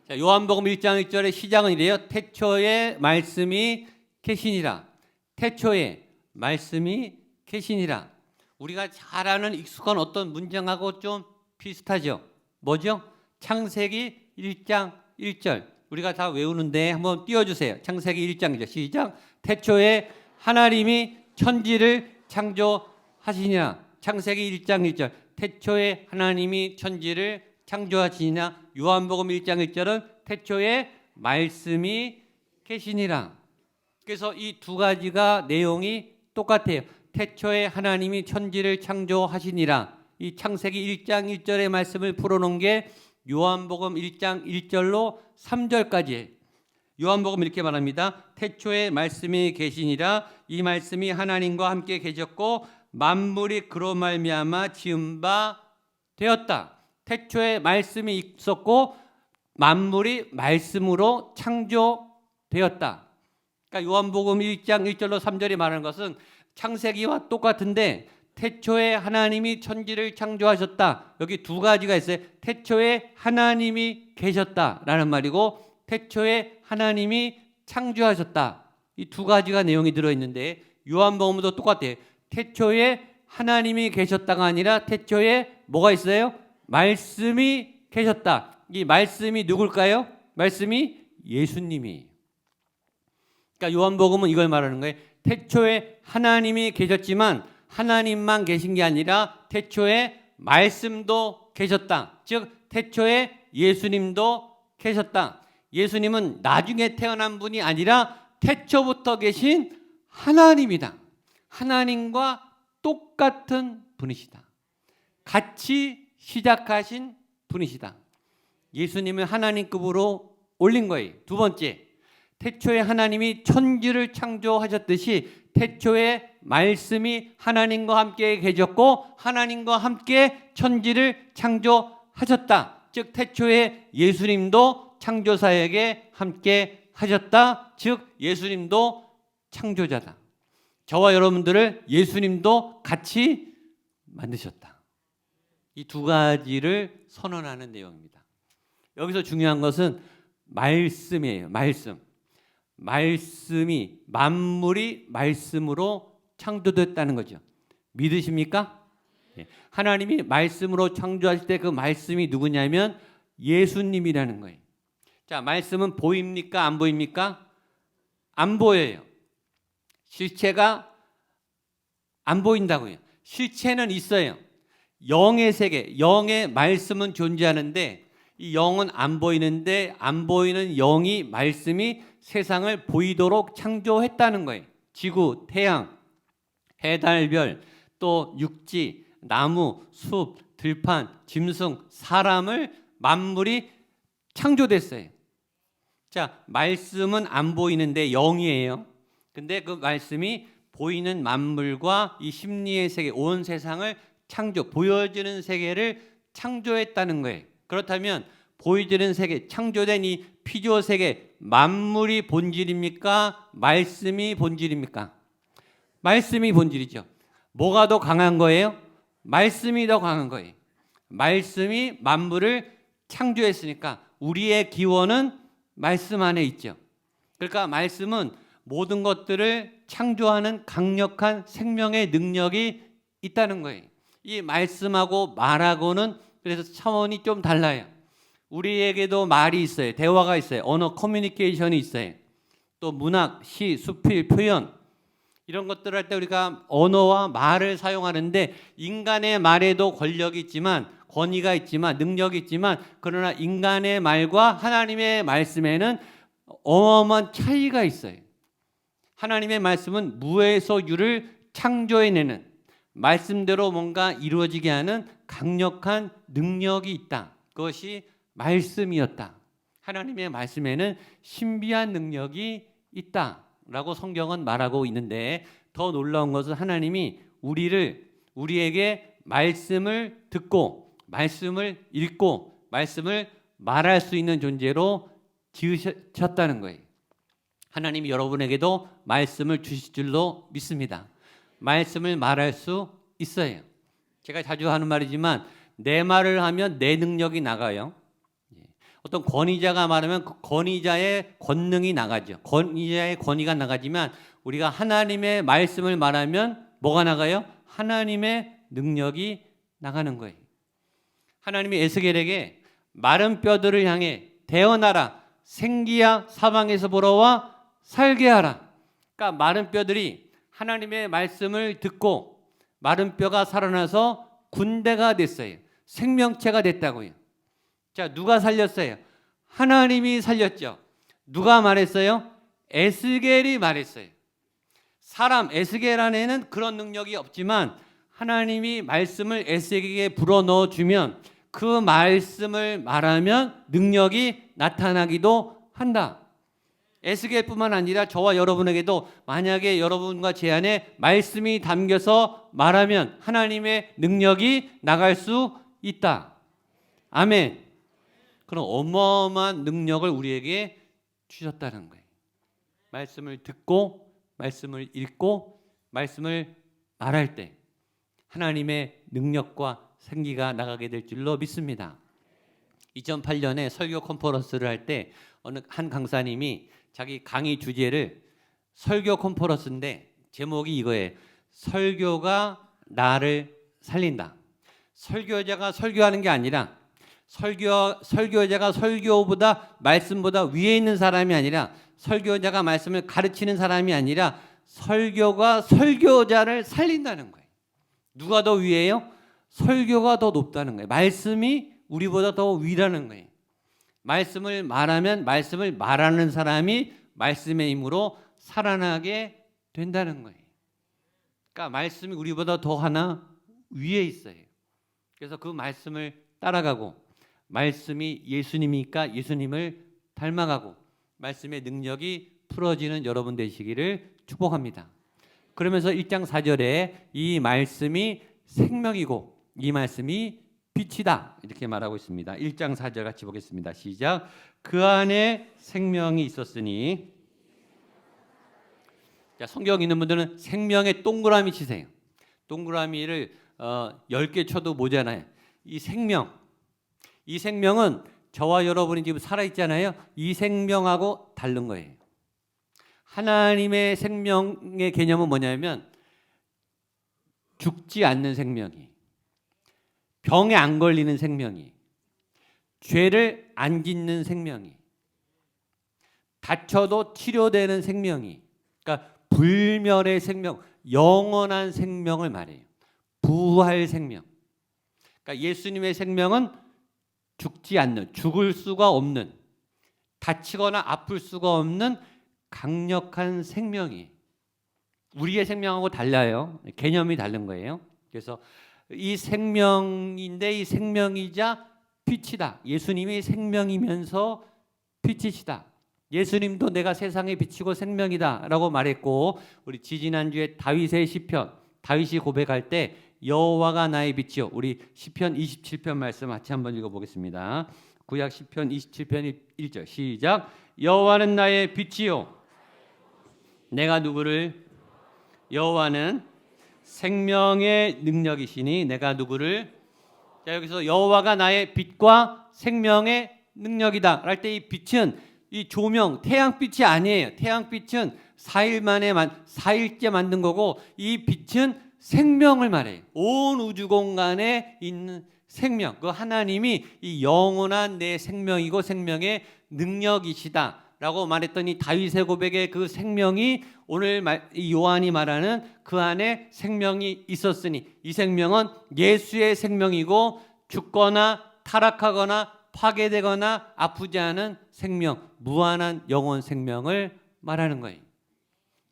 D: 자, 요한복음 1장 1절의 시작은 이래요. 태초에 말씀이 계시니라. 태초에 말씀이 계시니라. 우리가 잘 아는 익숙한 어떤 문장하고 좀 비슷하죠. 뭐죠? 창세기 1장 1절. 우리가 다 외우는데 한번 띄워주세요. 창세기 1장 1절 시작. 태초에 하나님이 천지를 창조하시니라. 창세기 1장 1절. 태초에 하나님이 천지를 창조하시니라. 요한복음 1장 1절은 태초에 말씀이 계시니라. 그래서 이 2가지가 내용이 똑같아요. 태초에 하나님이 천지를 창조하시니라. 이 창세기 1장 1절의 말씀을 풀어놓은 게 요한복음 1장 1절로 3절까지예요. 요한복음 이렇게 말합니다. 태초에 말씀이 계시니라. 이 말씀이 하나님과 함께 계셨고 만물이 그로 말미암아 지은 바 되었다. 태초에 말씀이 있었고 만물이 말씀으로 창조되었다. 그러니까 요한복음 1장 1절로 3절이 말하는 것은 창세기와 똑같은데 태초에 하나님이 천지를 창조하셨다. 여기 두 가지가 있어요. 태초에 하나님이 계셨다라는 말이고 태초에 하나님이 창조하셨다. 이 두 가지가 내용이 들어있는데 요한복음도 똑같아요. 태초에 하나님이 계셨다가 아니라 태초에 뭐가 있어요? 말씀이 계셨다. 이 말씀이 누굴까요? 말씀이 예수님이. 그러니까 요한복음은 이걸 말하는 거예요. 태초에 하나님이 계셨지만 하나님만 계신 게 아니라 태초에 말씀도 계셨다. 즉 태초에 예수님도 계셨다. 예수님은 나중에 태어난 분이 아니라 태초부터 계신 하나님이다. 하나님과 똑같은 분이시다. 같이 시작하신 분이시다. 예수님을 하나님급으로 올린 거예요. 두 번째, 태초에 하나님이 천지를 창조하셨듯이 태초에 말씀이 하나님과 함께 계셨고 하나님과 함께 천지를 창조하셨다. 즉 태초에 예수님도 창조사에게 함께 하셨다. 즉 예수님도 창조자다. 저와 여러분들을 예수님도 같이 만드셨다. 이 두 가지를 선언하는 내용입니다. 여기서 중요한 것은 말씀이에요. 말씀. 말씀이 만물이 말씀으로 창조됐다는 거죠. 믿으십니까? 하나님이 말씀으로 창조하실 때 그 말씀이 누구냐면 예수님이라는 거예요. 자, 말씀은 보입니까? 안 보입니까? 안 보여요. 실체가 안 보인다고요. 실체는 있어요. 영의 세계, 영의 말씀은 존재하는데 이 영은 안 보이는데 안 보이는 영이 말씀이 세상을 보이도록 창조했다는 거예요. 지구, 태양, 해, 달, 별, 또 육지, 나무, 숲, 들판, 짐승, 사람을 만물이 창조됐어요. 자, 말씀은 안 보이는데 영이에요. 근데 그 말씀이 보이는 만물과 이 심리의 세계, 온 세상을 보여지는 세계를 창조했다는 거예요. 그렇다면 보여지는 세계, 창조된 이 피조 세계, 만물이 본질입니까? 말씀이 본질입니까? 말씀이 본질이죠. 뭐가 더 강한 거예요? 말씀이 더 강한 거예요. 말씀이 만물을 창조했으니까 우리의 기원은 말씀 안에 있죠. 그러니까 말씀은 모든 것들을 창조하는 강력한 생명의 능력이 있다는 거예요. 이 말씀하고 말하고는 그래서 차원이 좀 달라요. 우리에게도 말이 있어요. 대화가 있어요. 언어 커뮤니케이션이 있어요. 또 문학, 시, 수필, 표현 이런 것들을 할 때 우리가 언어와 말을 사용하는데 인간의 말에도 권력이 있지만 권위가 있지만 능력이 있지만 그러나 인간의 말과 하나님의 말씀에는 어마어마한 차이가 있어요. 하나님의 말씀은 무에서 유를 창조해내는 말씀대로 뭔가 이루어지게 하는 강력한 능력이 있다. 그것이 말씀이었다. 하나님의 말씀에는 신비한 능력이 있다라고 성경은 말하고 있는데 더 놀라운 것은 하나님이 우리에게 말씀을 듣고 말씀을 읽고 말씀을 말할 수 있는 존재로 지으셨다는 거예요. 하나님이 여러분에게도 말씀을 주실 줄로 믿습니다. 말씀을 말할 수 있어요. 제가 자주 하는 말이지만 내 말을 하면 내 능력이 나가요. 어떤 권위자가 말하면 그 권위자의 권능이 나가죠. 권위자의 권위가 나가지만 우리가 하나님의 말씀을 말하면 뭐가 나가요? 하나님의 능력이 나가는 거예요. 하나님이 에스겔에게 마른 뼈들을 향해 대언하라. 생기야 사방에서 불어와 살게 하라. 그러니까 마른 뼈들이 하나님의 말씀을 듣고 마른 뼈가 살아나서 군대가 됐어요. 생명체가 됐다고요. 자, 누가 살렸어요? 하나님이 살렸죠. 누가 말했어요? 에스겔이 말했어요. 사람 에스겔 안에는 그런 능력이 없지만 하나님이 말씀을 에스겔에게 불어넣어 주면 그 말씀을 말하면 능력이 나타나기도 한다. 에스겔뿐만 아니라 저와 여러분에게도 만약에 여러분과 제 안에 말씀이 담겨서 말하면 하나님의 능력이 나갈 수 있다. 아멘. 그런 어마어마한 능력을 우리에게 주셨다는 거예요. 말씀을 듣고 말씀을 읽고 말씀을 말할 때 하나님의 능력과 생기가 나가게 될 줄로 믿습니다. 2008년에 설교 컨퍼런스를 할 때 어느 한 강사님이 자기 강의 주제를 설교 컨퍼런스인데 제목이 이거예요. 설교가 나를 살린다. 설교자가 설교하는 게 아니라 설교자가 설교보다 말씀보다 위에 있는 사람이 아니라 설교자가 말씀을 가르치는 사람이 아니라 설교가 설교자를 살린다는 거예요. 누가 더 위에요? 설교가 더 높다는 거예요. 말씀이 우리보다 더 위라는 거예요. 말씀을 말하면 말씀을 말하는 사람이 말씀의 힘으로 살아나게 된다는 거예요. 그러니까 말씀이 우리보다 더 하나 위에 있어요. 그래서 그 말씀을 따라가고 말씀이 예수님이니까 예수님을 닮아가고 말씀의 능력이 풀어지는 여러분 되시기를 축복합니다. 그러면서 1장 4절에 이 말씀이 생명이고 이 말씀이 빛이다 이렇게 말하고 있습니다. 1장 4절 같이 보겠습니다. 시작. 그 안에 생명이 있었으니. 자, 성경 있는 분들은 생명의 동그라미 치세요. 동그라미를 10개 쳐도 모자라요. 이 생명은 저와 여러분이 지금 살아있잖아요. 이 생명하고 다른 거예요. 하나님의 생명의 개념은 뭐냐면 죽지 않는 생명이, 병에 안 걸리는 생명이, 죄를 안 짓는 생명이, 다쳐도 치료되는 생명이, 그러니까 불멸의 생명, 영원한 생명을 말해요. 부활 생명. 그러니까 예수님의 생명은 죽지 않는, 죽을 수가 없는, 다치거나 아플 수가 없는 강력한 생명이. 우리의 생명하고 달라요. 개념이 다른 거예요. 그래서 이 생명인데 이 생명이자 빛이다. 예수님이 생명이면서 빛이시다. 예수님도 내가 세상의 빛이고 생명이다 라고 말했고, 우리 지지난주에 다윗의 시편, 다윗이 고백할 때 여호와가 나의 빛이요. 우리 시편 27편 말씀 같이 한번 읽어보겠습니다. 구약 시편 27편 1절 시작. 여호와는 나의 빛이요. 내가 누구를? 여호와는 생명의 능력이시니 내가 누구를? 자, 여기서 여호와가 나의 빛과 생명의 능력이다 할 때 이 빛은 이 조명, 태양빛이 아니에요. 태양빛은 4일째 만든 거고 이 빛은 생명을 말해요. 온 우주 공간에 있는 생명, 그 하나님이 이 영원한 내 생명이고 생명의 능력이시다 라고 말했더니 다윗의 고백의 그 생명이 오늘 이 요한이 말하는 그 안에 생명이 있었으니 이 생명은 예수의 생명이고 죽거나 타락하거나 파괴되거나 아프지 않은 생명, 무한한 영원 생명을 말하는 거예요.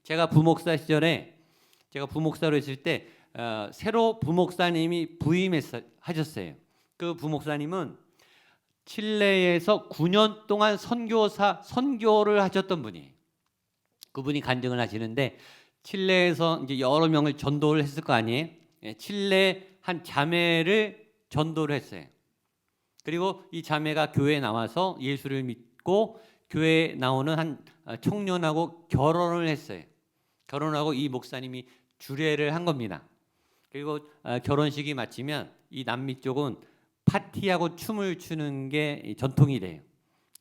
D: 제가 부목사 시절에 제가 부목사로 있을 때 새로 부목사님이 부임하셨어요. 그 부목사님은 칠레에서 9년 동안 선교를 하셨던 분이에요. 그분이 간증을 하시는데 칠레에서 이제 여러 명을 전도를 했을 거 아니에요. 칠레 한 자매를 전도를 했어요. 그리고 이 자매가 교회에 나와서 예수를 믿고 교회에 나오는 한 청년하고 결혼을 했어요. 결혼하고 이 목사님이 주례를 한 겁니다. 그리고 결혼식이 마치면 이 남미 쪽은 파티하고 춤을 추는 게 전통이래요.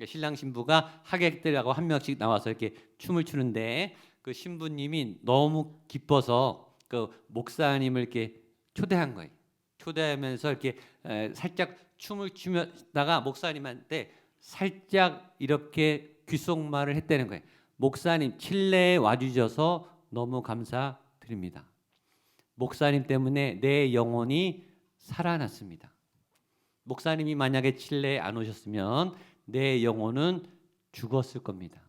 D: 신랑 신부가 하객들하고 한 명씩 나와서 이렇게 춤을 추는데 그 신부님이 너무 기뻐서 그 목사님을 이렇게 초대한 거예요. 초대하면서 이렇게 살짝 춤을 추다가 목사님한테 살짝 이렇게 귓속말을 했다는 거예요. 목사님 칠레에 와주셔서 너무 감사드립니다. 목사님 때문에 내 영혼이 살아났습니다. 목사님이 만약에 칠레에 안 오셨으면 내 영혼은 죽었을 겁니다.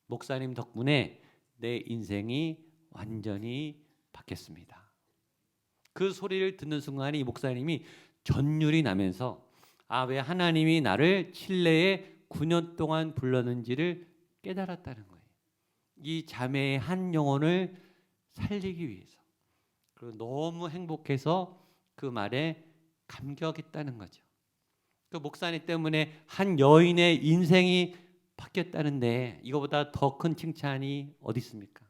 D: 목사님 덕분에 내 인생이 완전히 바뀌었습니다. 그 소리를 듣는 순간 이 목사님이 전율이 나면서 왜 하나님이 나를 칠레에 9년 동안 불렀는지를 깨달았다는 거예요. 이 자매의 한 영혼을 살리기 위해서. 그리고 너무 행복해서 그 말에 감격했다는 거죠. 그 목사님 때문에 한 여인의 인생이 바뀌었다는데 이거보다 더 큰 칭찬이 어디 있습니까?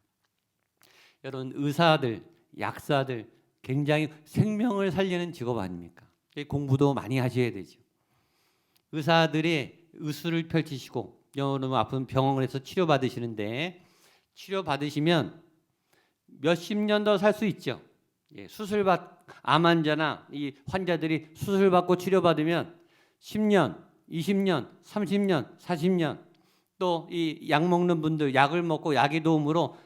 D: 여러분, 의사들, 약사들 굉장히 생명을 살리는 직업 아닙니까? 공부도 많이 하셔야 되죠. 의사들이 의술을 펼치시고 여러분 아픈 병원에서 치료받으시는데 치료받으시면 몇십 년 더 살 수 있죠. 암 환자나 이 환자들이 수술받고 치료받으면 10년, 20년, 30년, 40년 또 이 약 먹는 분들 약을 먹고 약의 도움으로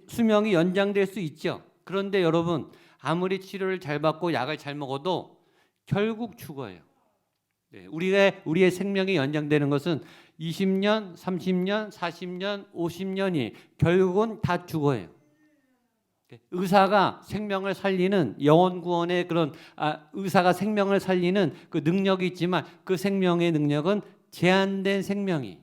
D: 수명이 연장될 수 있죠. 그런데 여러분 아무리 치료를 잘 받고 약을 잘 먹어도 결국 죽어요. 우리의 생명이 연장되는 것은 20년, 30년, 40년, 50년이 결국은 다 죽어요. 의사가 생명을 살리는 영혼 구원의 그런 의사가 생명을 살리는 그 능력이 있지만 그 생명의 능력은 제한된 생명이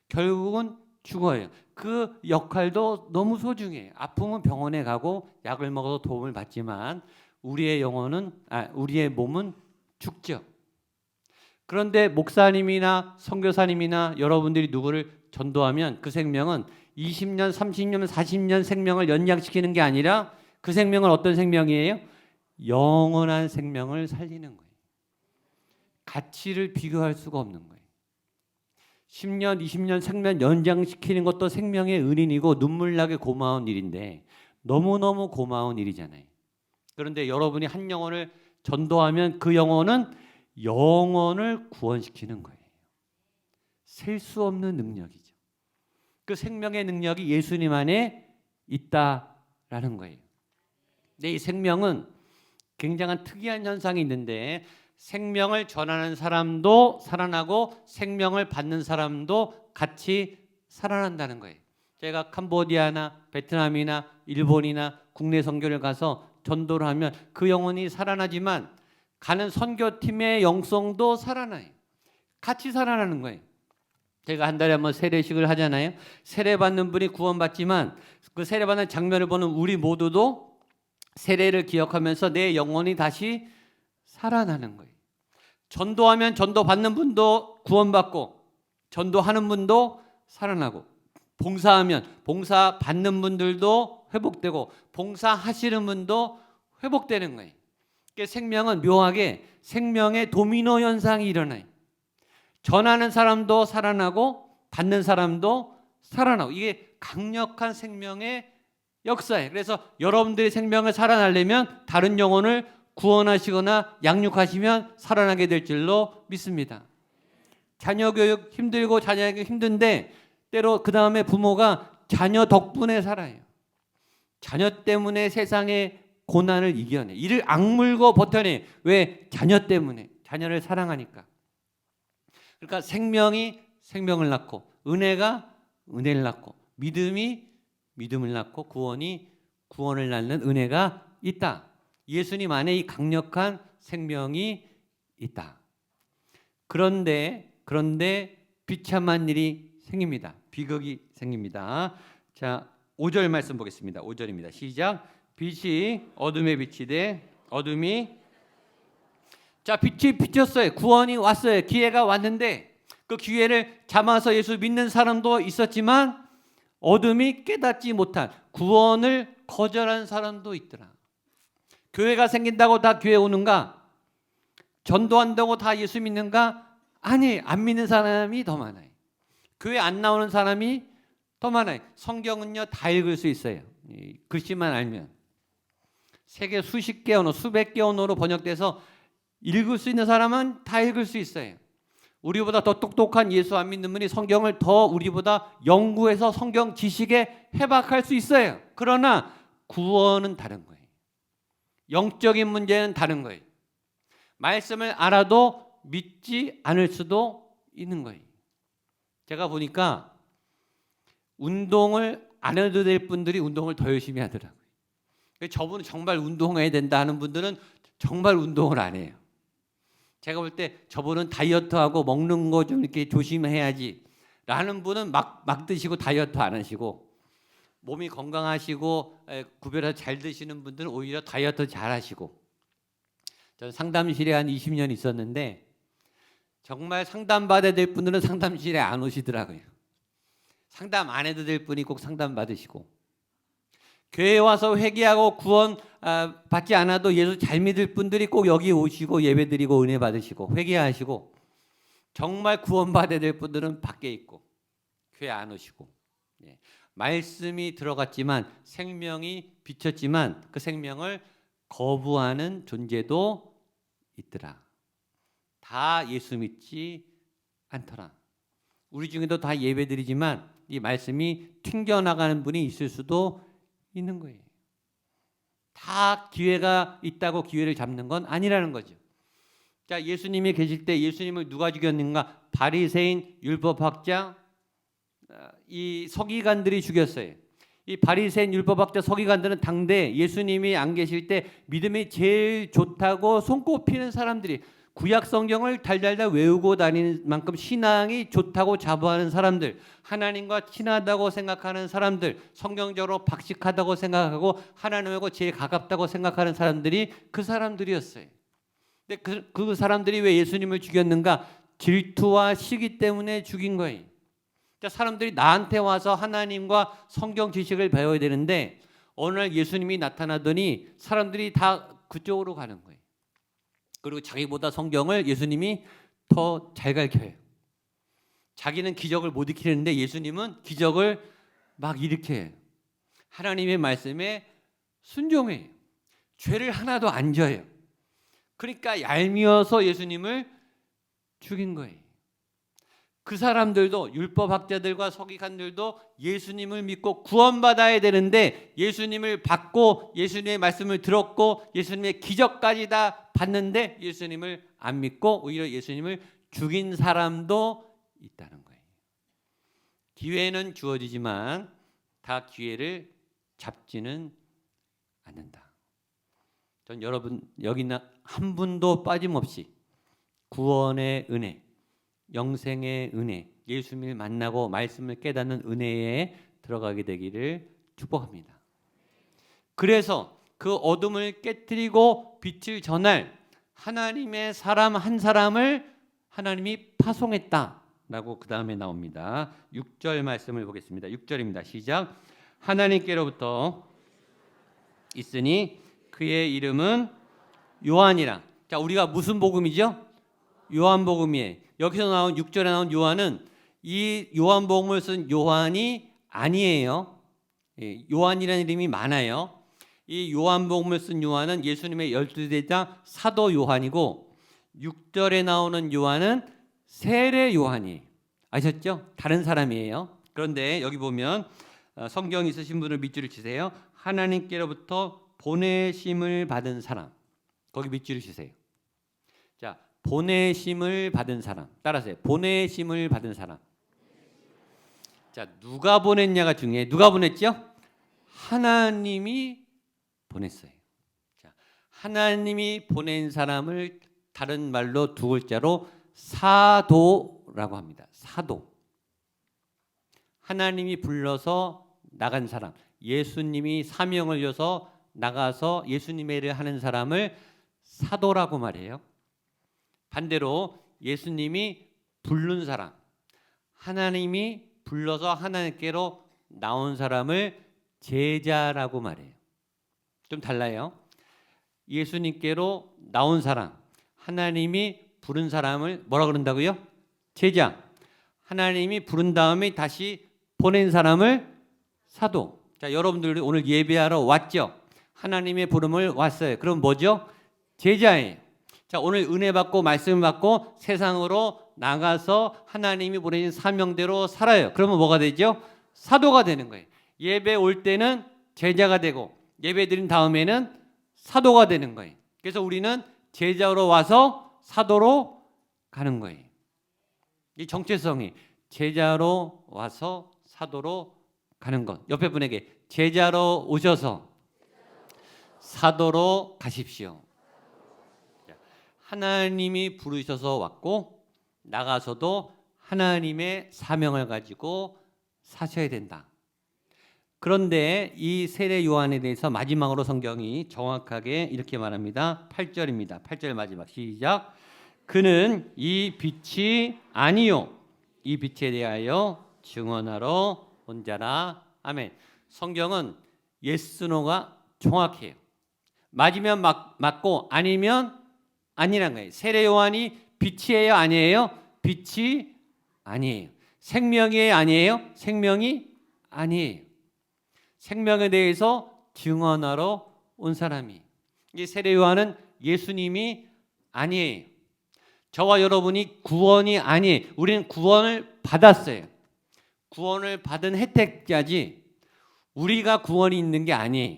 D: 결국은 죽어요. 그 역할도 너무 소중해요. 아프면 병원에 가고 약을 먹어서 도움을 받지만 우리의 몸은 죽죠. 그런데 목사님이나 선교사님이나 여러분들이 누구를 전도하면 그 생명은 20년, 30년, 40년 생명을 연장시키는 게 아니라 그 생명은 어떤 생명이에요? 영원한 생명을 살리는 거예요. 가치를 비교할 수가 없는 거예요. 10년, 20년 생명 연장시키는 것도 생명의 은인이고 눈물 나게 고마운 일인데 너무너무 고마운 일이잖아요. 그런데 여러분이 한 영혼을 전도하면 그 영혼은 영혼을 구원시키는 거예요. 셀 수 없는 능력이죠. 그 생명의 능력이 예수님 안에 있다라는 거예요. 근데 이 생명은 굉장한 특이한 현상이 있는데 생명을 전하는 사람도 살아나고 생명을 받는 사람도 같이 살아난다는 거예요. 제가 캄보디아나 베트남이나 일본이나 국내 선교를 가서 전도를 하면 그 영혼이 살아나지만 가는 선교팀의 영성도 살아나요. 같이 살아나는 거예요. 제가 한 달에 한 번 세례식을 하잖아요. 세례받는 분이 구원받지만 그 세례받는 장면을 보는 우리 모두도 세례를 기억하면서 내 영혼이 다시 살아나는 거예요. 전도하면 전도받는 분도 구원받고 전도하는 분도 살아나고 봉사하면 봉사받는 분들도 회복되고 봉사하시는 분도 회복되는 거예요. 그러니까 생명은 묘하게 생명의 도미노 현상이 일어나요. 전하는 사람도 살아나고 받는 사람도 살아나고 이게 강력한 생명의 역사예요. 그래서 여러분들의 생명을 살아나려면 다른 영혼을 구원하시거나 양육하시면 살아나게 될 줄로 믿습니다. 자녀 교육 힘들고 자녀 교육 힘든데 때로 그 다음에 부모가 자녀 덕분에 살아요. 자녀 때문에 세상의 고난을 이겨내. 이를 악물고 버텨내. 왜? 자녀 때문에. 자녀를 사랑하니까. 그러니까 생명이 생명을 낳고 은혜가 은혜를 낳고 믿음이 믿음을 낳고 구원이 구원을 낳는 은혜가 있다. 예수님 안에 이 강력한 생명이 있다. 그런데 비참한 일이 생깁니다. 비극이 생깁니다. 자, 5절 말씀 보겠습니다. 5절입니다. 시작. 빛이 어둠에 비치되 어둠이 자, 빛이 비쳤어요. 구원이 왔어요. 기회가 왔는데 그 기회를 잡아서 예수 믿는 사람도 있었지만 어둠이 깨닫지 못한 구원을 거절한 사람도 있더라. 교회가 생긴다고 다 교회 오는가? 전도한다고 다 예수 믿는가? 아니, 안 믿는 사람이 더 많아요. 교회 안 나오는 사람이 더 많아요. 성경은요 다 읽을 수 있어요. 글씨만 알면. 세계 수십 개 언어, 수백 개 언어로 번역돼서 읽을 수 있는 사람은 다 읽을 수 있어요. 우리보다 더 똑똑한 예수 안 믿는 분이 성경을 더 우리보다 연구해서 성경 지식에 해박할 수 있어요. 그러나 구원은 다른 거예요. 영적인 문제는 다른 거예요. 말씀을 알아도 믿지 않을 수도 있는 거예요. 제가 보니까 운동을 안 해도 될 분들이 운동을 더 열심히 하더라고요. 저분은 정말 운동해야 된다 하는 분들은 정말 운동을 안 해요. 제가 볼 때 저분은 다이어트하고 먹는 거 좀 이렇게 조심해야지 라는 분은 막 드시고 다이어트 안 하시고 몸이 건강하시고 구별해서 잘 드시는 분들은 오히려 다이어트 잘 하시고 저는 상담실에 한 20년 있었는데 정말 상담받아야 될 분들은 상담실에 안 오시더라고요. 상담 안 해도 될 분이 꼭 상담 받으시고, 교회에 와서 회개하고 구원 받지 않아도 예수 잘 믿을 분들이 꼭 여기 오시고 예배드리고 은혜 받으시고 회개하시고, 정말 구원받아야 될 분들은 밖에 있고 교회 안 오시고, 예. 말씀이 들어갔지만 생명이 비쳤지만 그 생명을 거부하는 존재도 있더라. 다 예수 믿지 않더라. 우리 중에도 다 예배드리지만 이 말씀이 튕겨나가는 분이 있을 수도 있는 거예요. 다 기회가 있다고 기회를 잡는 건 아니라는 거죠. 자, 예수님이 계실 때 예수님을 누가 죽였는가? 바리새인, 율법학자, 이 서기관들이 죽였어요. 이 바리새인, 율법학자, 서기관들은 당대 예수님이 안 계실 때 믿음이 제일 좋다고 손꼽히는 사람들이, 구약 성경을 달달달 외우고 다니는 만큼 신앙이 좋다고 자부하는 사람들, 하나님과 친하다고 생각하는 사람들, 성경적으로 박식하다고 생각하고 하나님하고 제일 가깝다고 생각하는 사람들이 그 사람들이었어요. 근데 그 사람들이 왜 예수님을 죽였는가? 질투와 시기 때문에 죽인 거예요. 사람들이 나한테 와서 하나님과 성경 지식을 배워야 되는데 어느 날 예수님이 나타나더니 사람들이 다 그쪽으로 가는 거예요. 그리고 자기보다 성경을 예수님이 더 잘 가르쳐요. 자기는 기적을 못 일으키는데 예수님은 기적을 막 일으켜요. 하나님의 말씀에 순종해요. 죄를 하나도 안 져요. 그러니까 얄미워서 예수님을 죽인 거예요. 그 사람들도, 율법학자들과 서기관들도 예수님을 믿고 구원받아야 되는데 예수님을 받고 예수님의 말씀을 들었고 예수님의 기적까지 다 봤는데 예수님을 안 믿고 오히려 예수님을 죽인 사람도 있다는 거예요. 기회는 주어지지만 다 기회를 잡지는 않는다. 전 여러분 여기 있는 한 분도 빠짐없이 구원의 은혜, 영생의 은혜, 예수님을 만나고 말씀을 깨닫는 은혜에 들어가게 되기를 축복합니다. 그래서 그 어둠을 깨뜨리고 빛을 전할 하나님의 사람 한 사람을 하나님이 파송했다라고 그 다음에 나옵니다. 6절 말씀을 보겠습니다. 6절입니다. 시작. 하나님께로부터 있으니 그의 이름은 요한이라. 자, 우리가 무슨 복음이죠? 요한복음이에요. 여기서 나온 6절에 나온 요한은 이 요한복음을 쓴 요한이 아니에요. 요한이라는 이름이 많아요. 이 요한복음을 쓴 요한은 예수님의 12제자 사도 요한이고 6절에 나오는 요한은 세례 요한이에요. 아셨죠? 다른 사람이에요. 그런데 여기 보면 성경 있으신 분을 밑줄을 치세요. 하나님께로부터 보내심을 받은 사람. 거기 밑줄을 치세요. 자, 보내심을 받은 사람. 따라하세요. 보내심을 받은 사람. 자, 누가 보냈냐가 중요해요. 누가 보냈죠? 하나님이 보냈어요. 자, 하나님이 보낸 사람을 다른 말로 두 글자로 사도라고 합니다. 사도. 하나님이 불러서 나간 사람. 예수님이 사명을 줘서 나가서 예수님의 일을 하는 사람을 사도라고 말해요. 반대로 예수님이 부른 사람, 하나님이 불러서 하나님께로 나온 사람을 제자라고 말해요. 좀 달라요. 예수님께로 나온 사람, 하나님이 부른 사람을 뭐라 그런다고요? 제자. 하나님이 부른 다음에 다시 보낸 사람을 사도. 자, 여러분들 오늘 예배하러 왔죠? 하나님의 부름을 왔어요. 그럼 뭐죠? 제자예요. 자, 오늘 은혜 받고 말씀 받고 세상으로 나가서 하나님이 보내신 사명대로 살아요. 그러면 뭐가 되죠? 사도가 되는 거예요. 예배 올 때는 제자가 되고 예배 드린 다음에는 사도가 되는 거예요. 그래서 우리는 제자로 와서 사도로 가는 거예요. 이 정체성이 제자로 와서 사도로 가는 것. 옆에 분에게 제자로 오셔서 사도로 가십시오. 하나님이 부르셔서 왔고 나가서도 하나님의 사명을 가지고 사셔야 된다. 그런데 이 세례 요한에 대해서 마지막으로 성경이 정확하게 이렇게 말합니다. 8절입니다. 8절 마지막 시작. 그는 이 빛이 아니요 이 빛에 대하여 증언하러 온 자라. 아멘. 성경은 예스노가 정확해요. 맞으면 맞고 아니면 아니란 거예요. 세례 요한이 빛이에요, 아니에요? 빛이 아니에요. 생명이에요, 아니에요? 생명이 아니에요. 생명에 대해서 증언하러 온 사람이. 이 세례 요한은 예수님이 아니에요. 저와 여러분이 구원이 아니에요. 우리는 구원을 받았어요. 구원을 받은 혜택자지 우리가 구원이 있는 게 아니에요.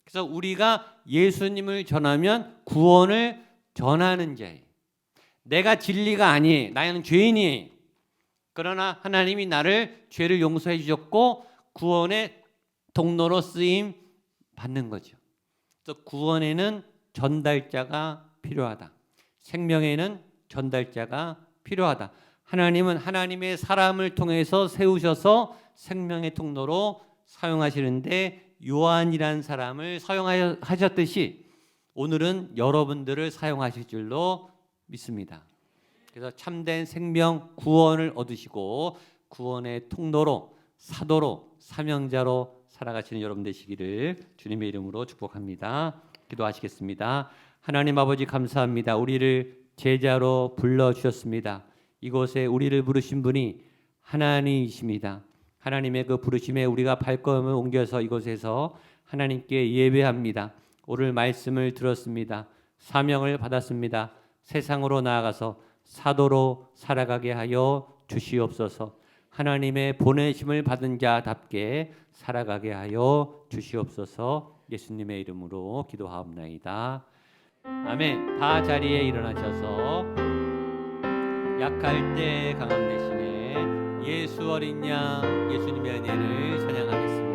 D: 그래서 우리가 예수님을 전하면 구원을 전하는 자예요. 내가 진리가 아니에요. 나는 죄인이에요. 그러나 하나님이 나를 죄를 용서해 주셨고 구원의 통로로 쓰임 받는 거죠. 그래서 구원에는 전달자가 필요하다. 생명에는 전달자가 필요하다. 하나님은 하나님의 사람을 통해서 세우셔서 생명의 통로로 사용하시는데 요한이라는 사람을 사용하셨듯이 오늘은 여러분들을 사용하실 줄로 믿습니다. 그래서 참된 생명 구원을 얻으시고 구원의 통로로 사도로 사명자로 살아가시는 여러분 되시기를 주님의 이름으로 축복합니다. 기도하시겠습니다. 하나님 아버지 감사합니다. 우리를 제자로 불러주셨습니다. 이곳에 우리를 부르신 분이 하나님이십니다. 하나님의 그 부르심에 우리가 발걸음을 옮겨서 이곳에서 하나님께 예배합니다. 오늘 말씀을 들었습니다. 사명을 받았습니다. 세상으로 나아가서 사도로 살아가게 하여 주시옵소서. 하나님의 보내심을 받은 자답게 살아가게 하여 주시옵소서. 예수님의 이름으로 기도하옵나이다. 아멘. 다 자리에 일어나셔서 약할 때 강함 대신에 예수 어린 양 예수님의 은혜를 찬양하겠습니다.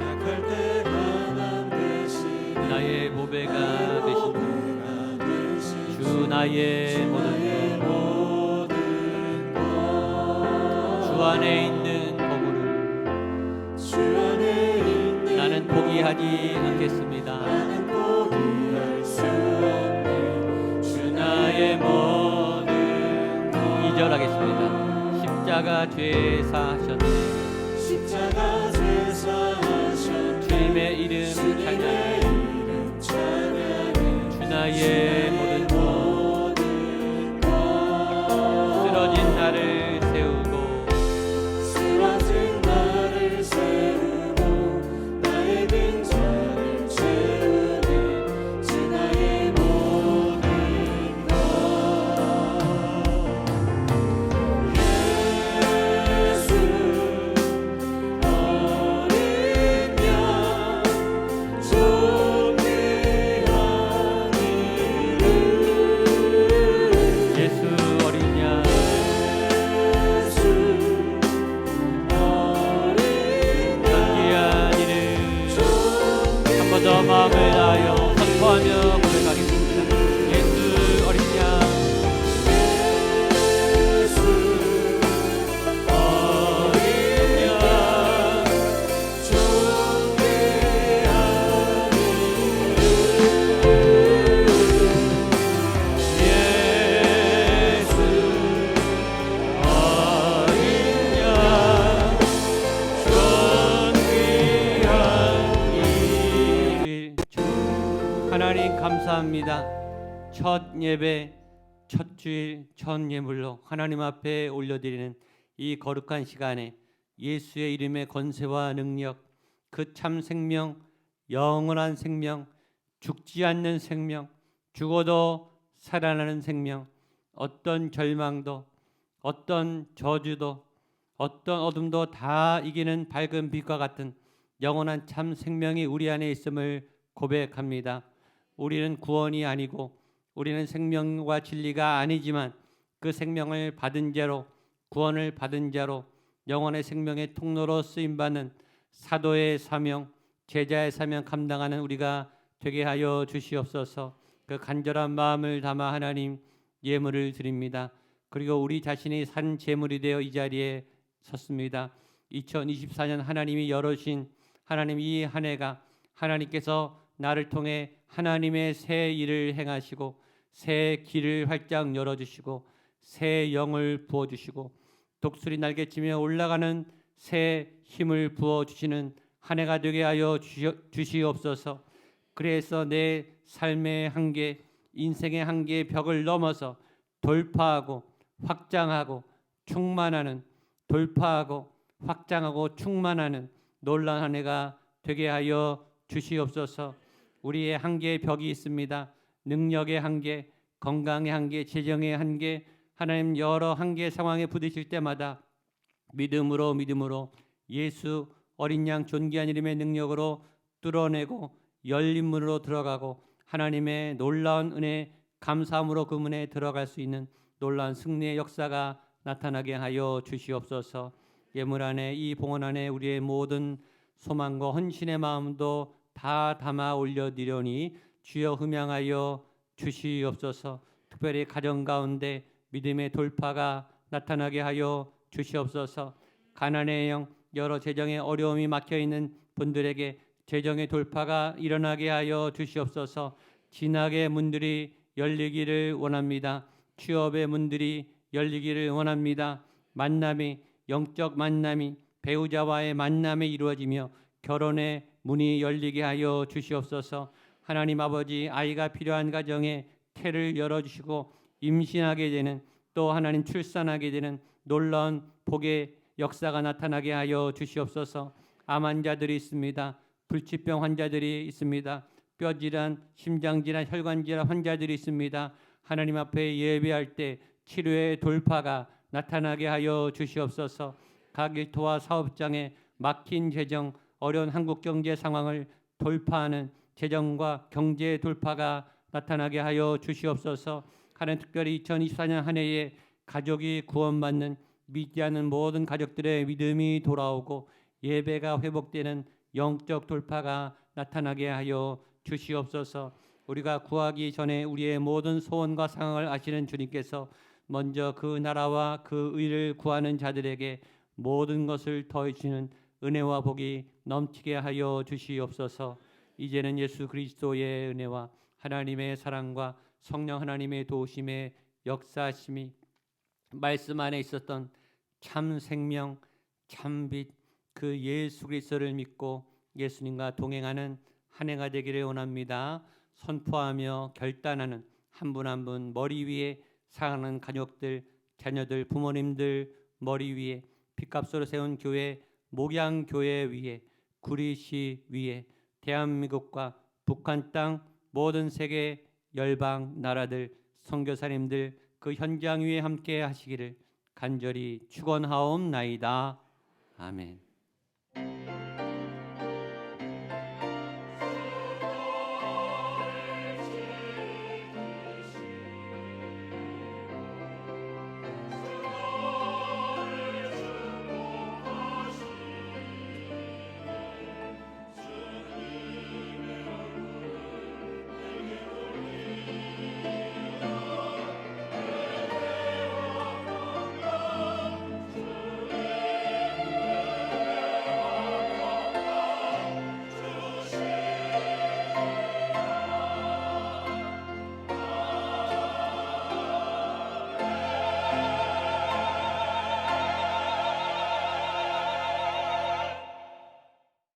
A: 약할 때 강함 대신에
D: 나의 보배가 되신 주 나의 모든 것 주 안에 있는 보물을
A: 주 안에 있는
D: 나는 포기하지 않겠습니다.
A: 나는 포기할 수 없네. 주 나의 모든 것
D: 2절 하겠습니다. 십자가 죄 사하셨네.
A: 십자가 죄 사하셨네.
D: 주님의 이름
A: 주님의
D: 찬양
A: 이름 찬양해.
D: 주 나의 모든 것 쓰러진 나를 세우고
A: 쓰러진 나를 세우고 나의 빈잔을 채우네. 주 나의 모든 것 예수 어린 양 존귀한 이름
D: 예수 어린 양
A: 예수 어린
D: 존귀한 이름 한 번 더 마음을 다하여 선포하며 고백하겠습니다. 예수 어린 양
A: 예수 어린 양 존귀한 예수 어린 양 존귀한
D: 주일 하나님 감사합니다. 첫 예배 첫 주일 첫 예물로 하나님 앞에 올려드리는 이 거룩한 시간에 예수의 이름의 권세와 능력 그 참 생명 영원한 생명 죽지 않는 생명 죽어도 살아나는 생명 어떤 절망도 어떤 저주도 어떤 어둠도 다 이기는 밝은 빛과 같은 영원한 참 생명이 우리 안에 있음을 고백합니다. 우리는 구원이 아니고 우리는 생명과 진리가 아니지만 그 생명을 받은 자로 구원을 받은 자로 영원의 생명의 통로로 쓰임받는 사도의 사명, 제자의 사명 감당하는 우리가 되게 하여 주시옵소서. 그 간절한 마음을 담아 하나님 예물을 드립니다. 그리고 우리 자신이 산 제물이 되어 이 자리에 섰습니다. 2024년 하나님이 열어주신 하나님 이 한 해가 하나님께서 나를 통해 하나님의 새 일을 행하시고 새 길을 활짝 열어주시고 새 영을 부어주시고 독수리 날개치며 올라가는 새 힘을 부어주시는 한 해가 되게 하여 주시옵소서. 그래서 내 삶의 한계, 인생의 한계의 벽을 넘어서 돌파하고 확장하고 충만하는, 돌파하고 확장하고 충만하는 놀라운 한 해가 되게 하여 주시옵소서. 우리의 한계의 벽이 있습니다. 능력의 한계, 건강의 한계, 재정의 한계, 하나님 여러 한계 상황에 부딪힐 때마다 믿음으로 예수 어린 양 존귀한 이름의 능력으로 뚫어내고 열린 문으로 들어가고 하나님의 놀라운 은혜, 감사함으로 그 문에 들어갈 수 있는 놀라운 승리의 역사가 나타나게 하여 주시옵소서. 예물 안에, 이 봉헌 안에 우리의 모든 소망과 헌신의 마음도 다 담아 올려드리오니 주여 흠양하여 주시옵소서. 특별히 가정 가운데 믿음의 돌파가 나타나게 하여 주시옵소서. 가난의 영, 여러 재정의 어려움이 막혀있는 분들에게 재정의 돌파가 일어나게 하여 주시옵소서. 진학의 문들이 열리기를 원합니다. 취업의 문들이 열리기를 원합니다. 만남이, 영적 만남이, 배우자와의 만남이 이루어지며 결혼의 문이 열리게 하여 주시옵소서. 하나님 아버지, 아이가 필요한 가정에 태를 열어주시고 임신하게 되는, 또 하나님 출산하게 되는 놀라운 복의 역사가 나타나게 하여 주시옵소서. 암 환자들이 있습니다. 불치병 환자들이 있습니다. 뼈질환, 심장질환, 혈관질환 환자들이 있습니다. 하나님 앞에 예배할 때 치료의 돌파가 나타나게 하여 주시옵소서. 각 일터와 사업장에 막힌 재정, 어려운 한국 경제 상황을 돌파하는 재정과 경제의 돌파가 나타나게 하여 주시옵소서. 하나님, 특별히 2024년 한 해에 가족이 구원받는, 믿지 않는 모든 가족들의 믿음이 돌아오고 예배가 회복되는 영적 돌파가 나타나게 하여 주시옵소서. 우리가 구하기 전에 우리의 모든 소원과 상황을 아시는 주님께서 먼저 그 나라와 그 의를 구하는 자들에게 모든 것을 더해주시는 은혜와 복이 넘치게 하여 주시옵소서. 이제는 예수 그리스도의 은혜와 하나님의 사랑과 성령 하나님의 도우심의 역사심이 말씀 안에 있었던 참 생명, 참 빛, 그 예수 그리스도를 믿고 예수님과 동행하는 한 해가 되기를 원합니다. 선포하며 결단하는 한 분 한 분 머리 위에 사랑하는 가족들, 자녀들, 부모님들 머리 위에, 핏값으로 세운 교회, 목양교회 위에, 구리시 위에, 대한민국과 북한 땅, 모든 세계 열방 나라들, 선교사님들 그 현장 위에 함께 하시기를 간절히 축원하옵나이다. 아멘.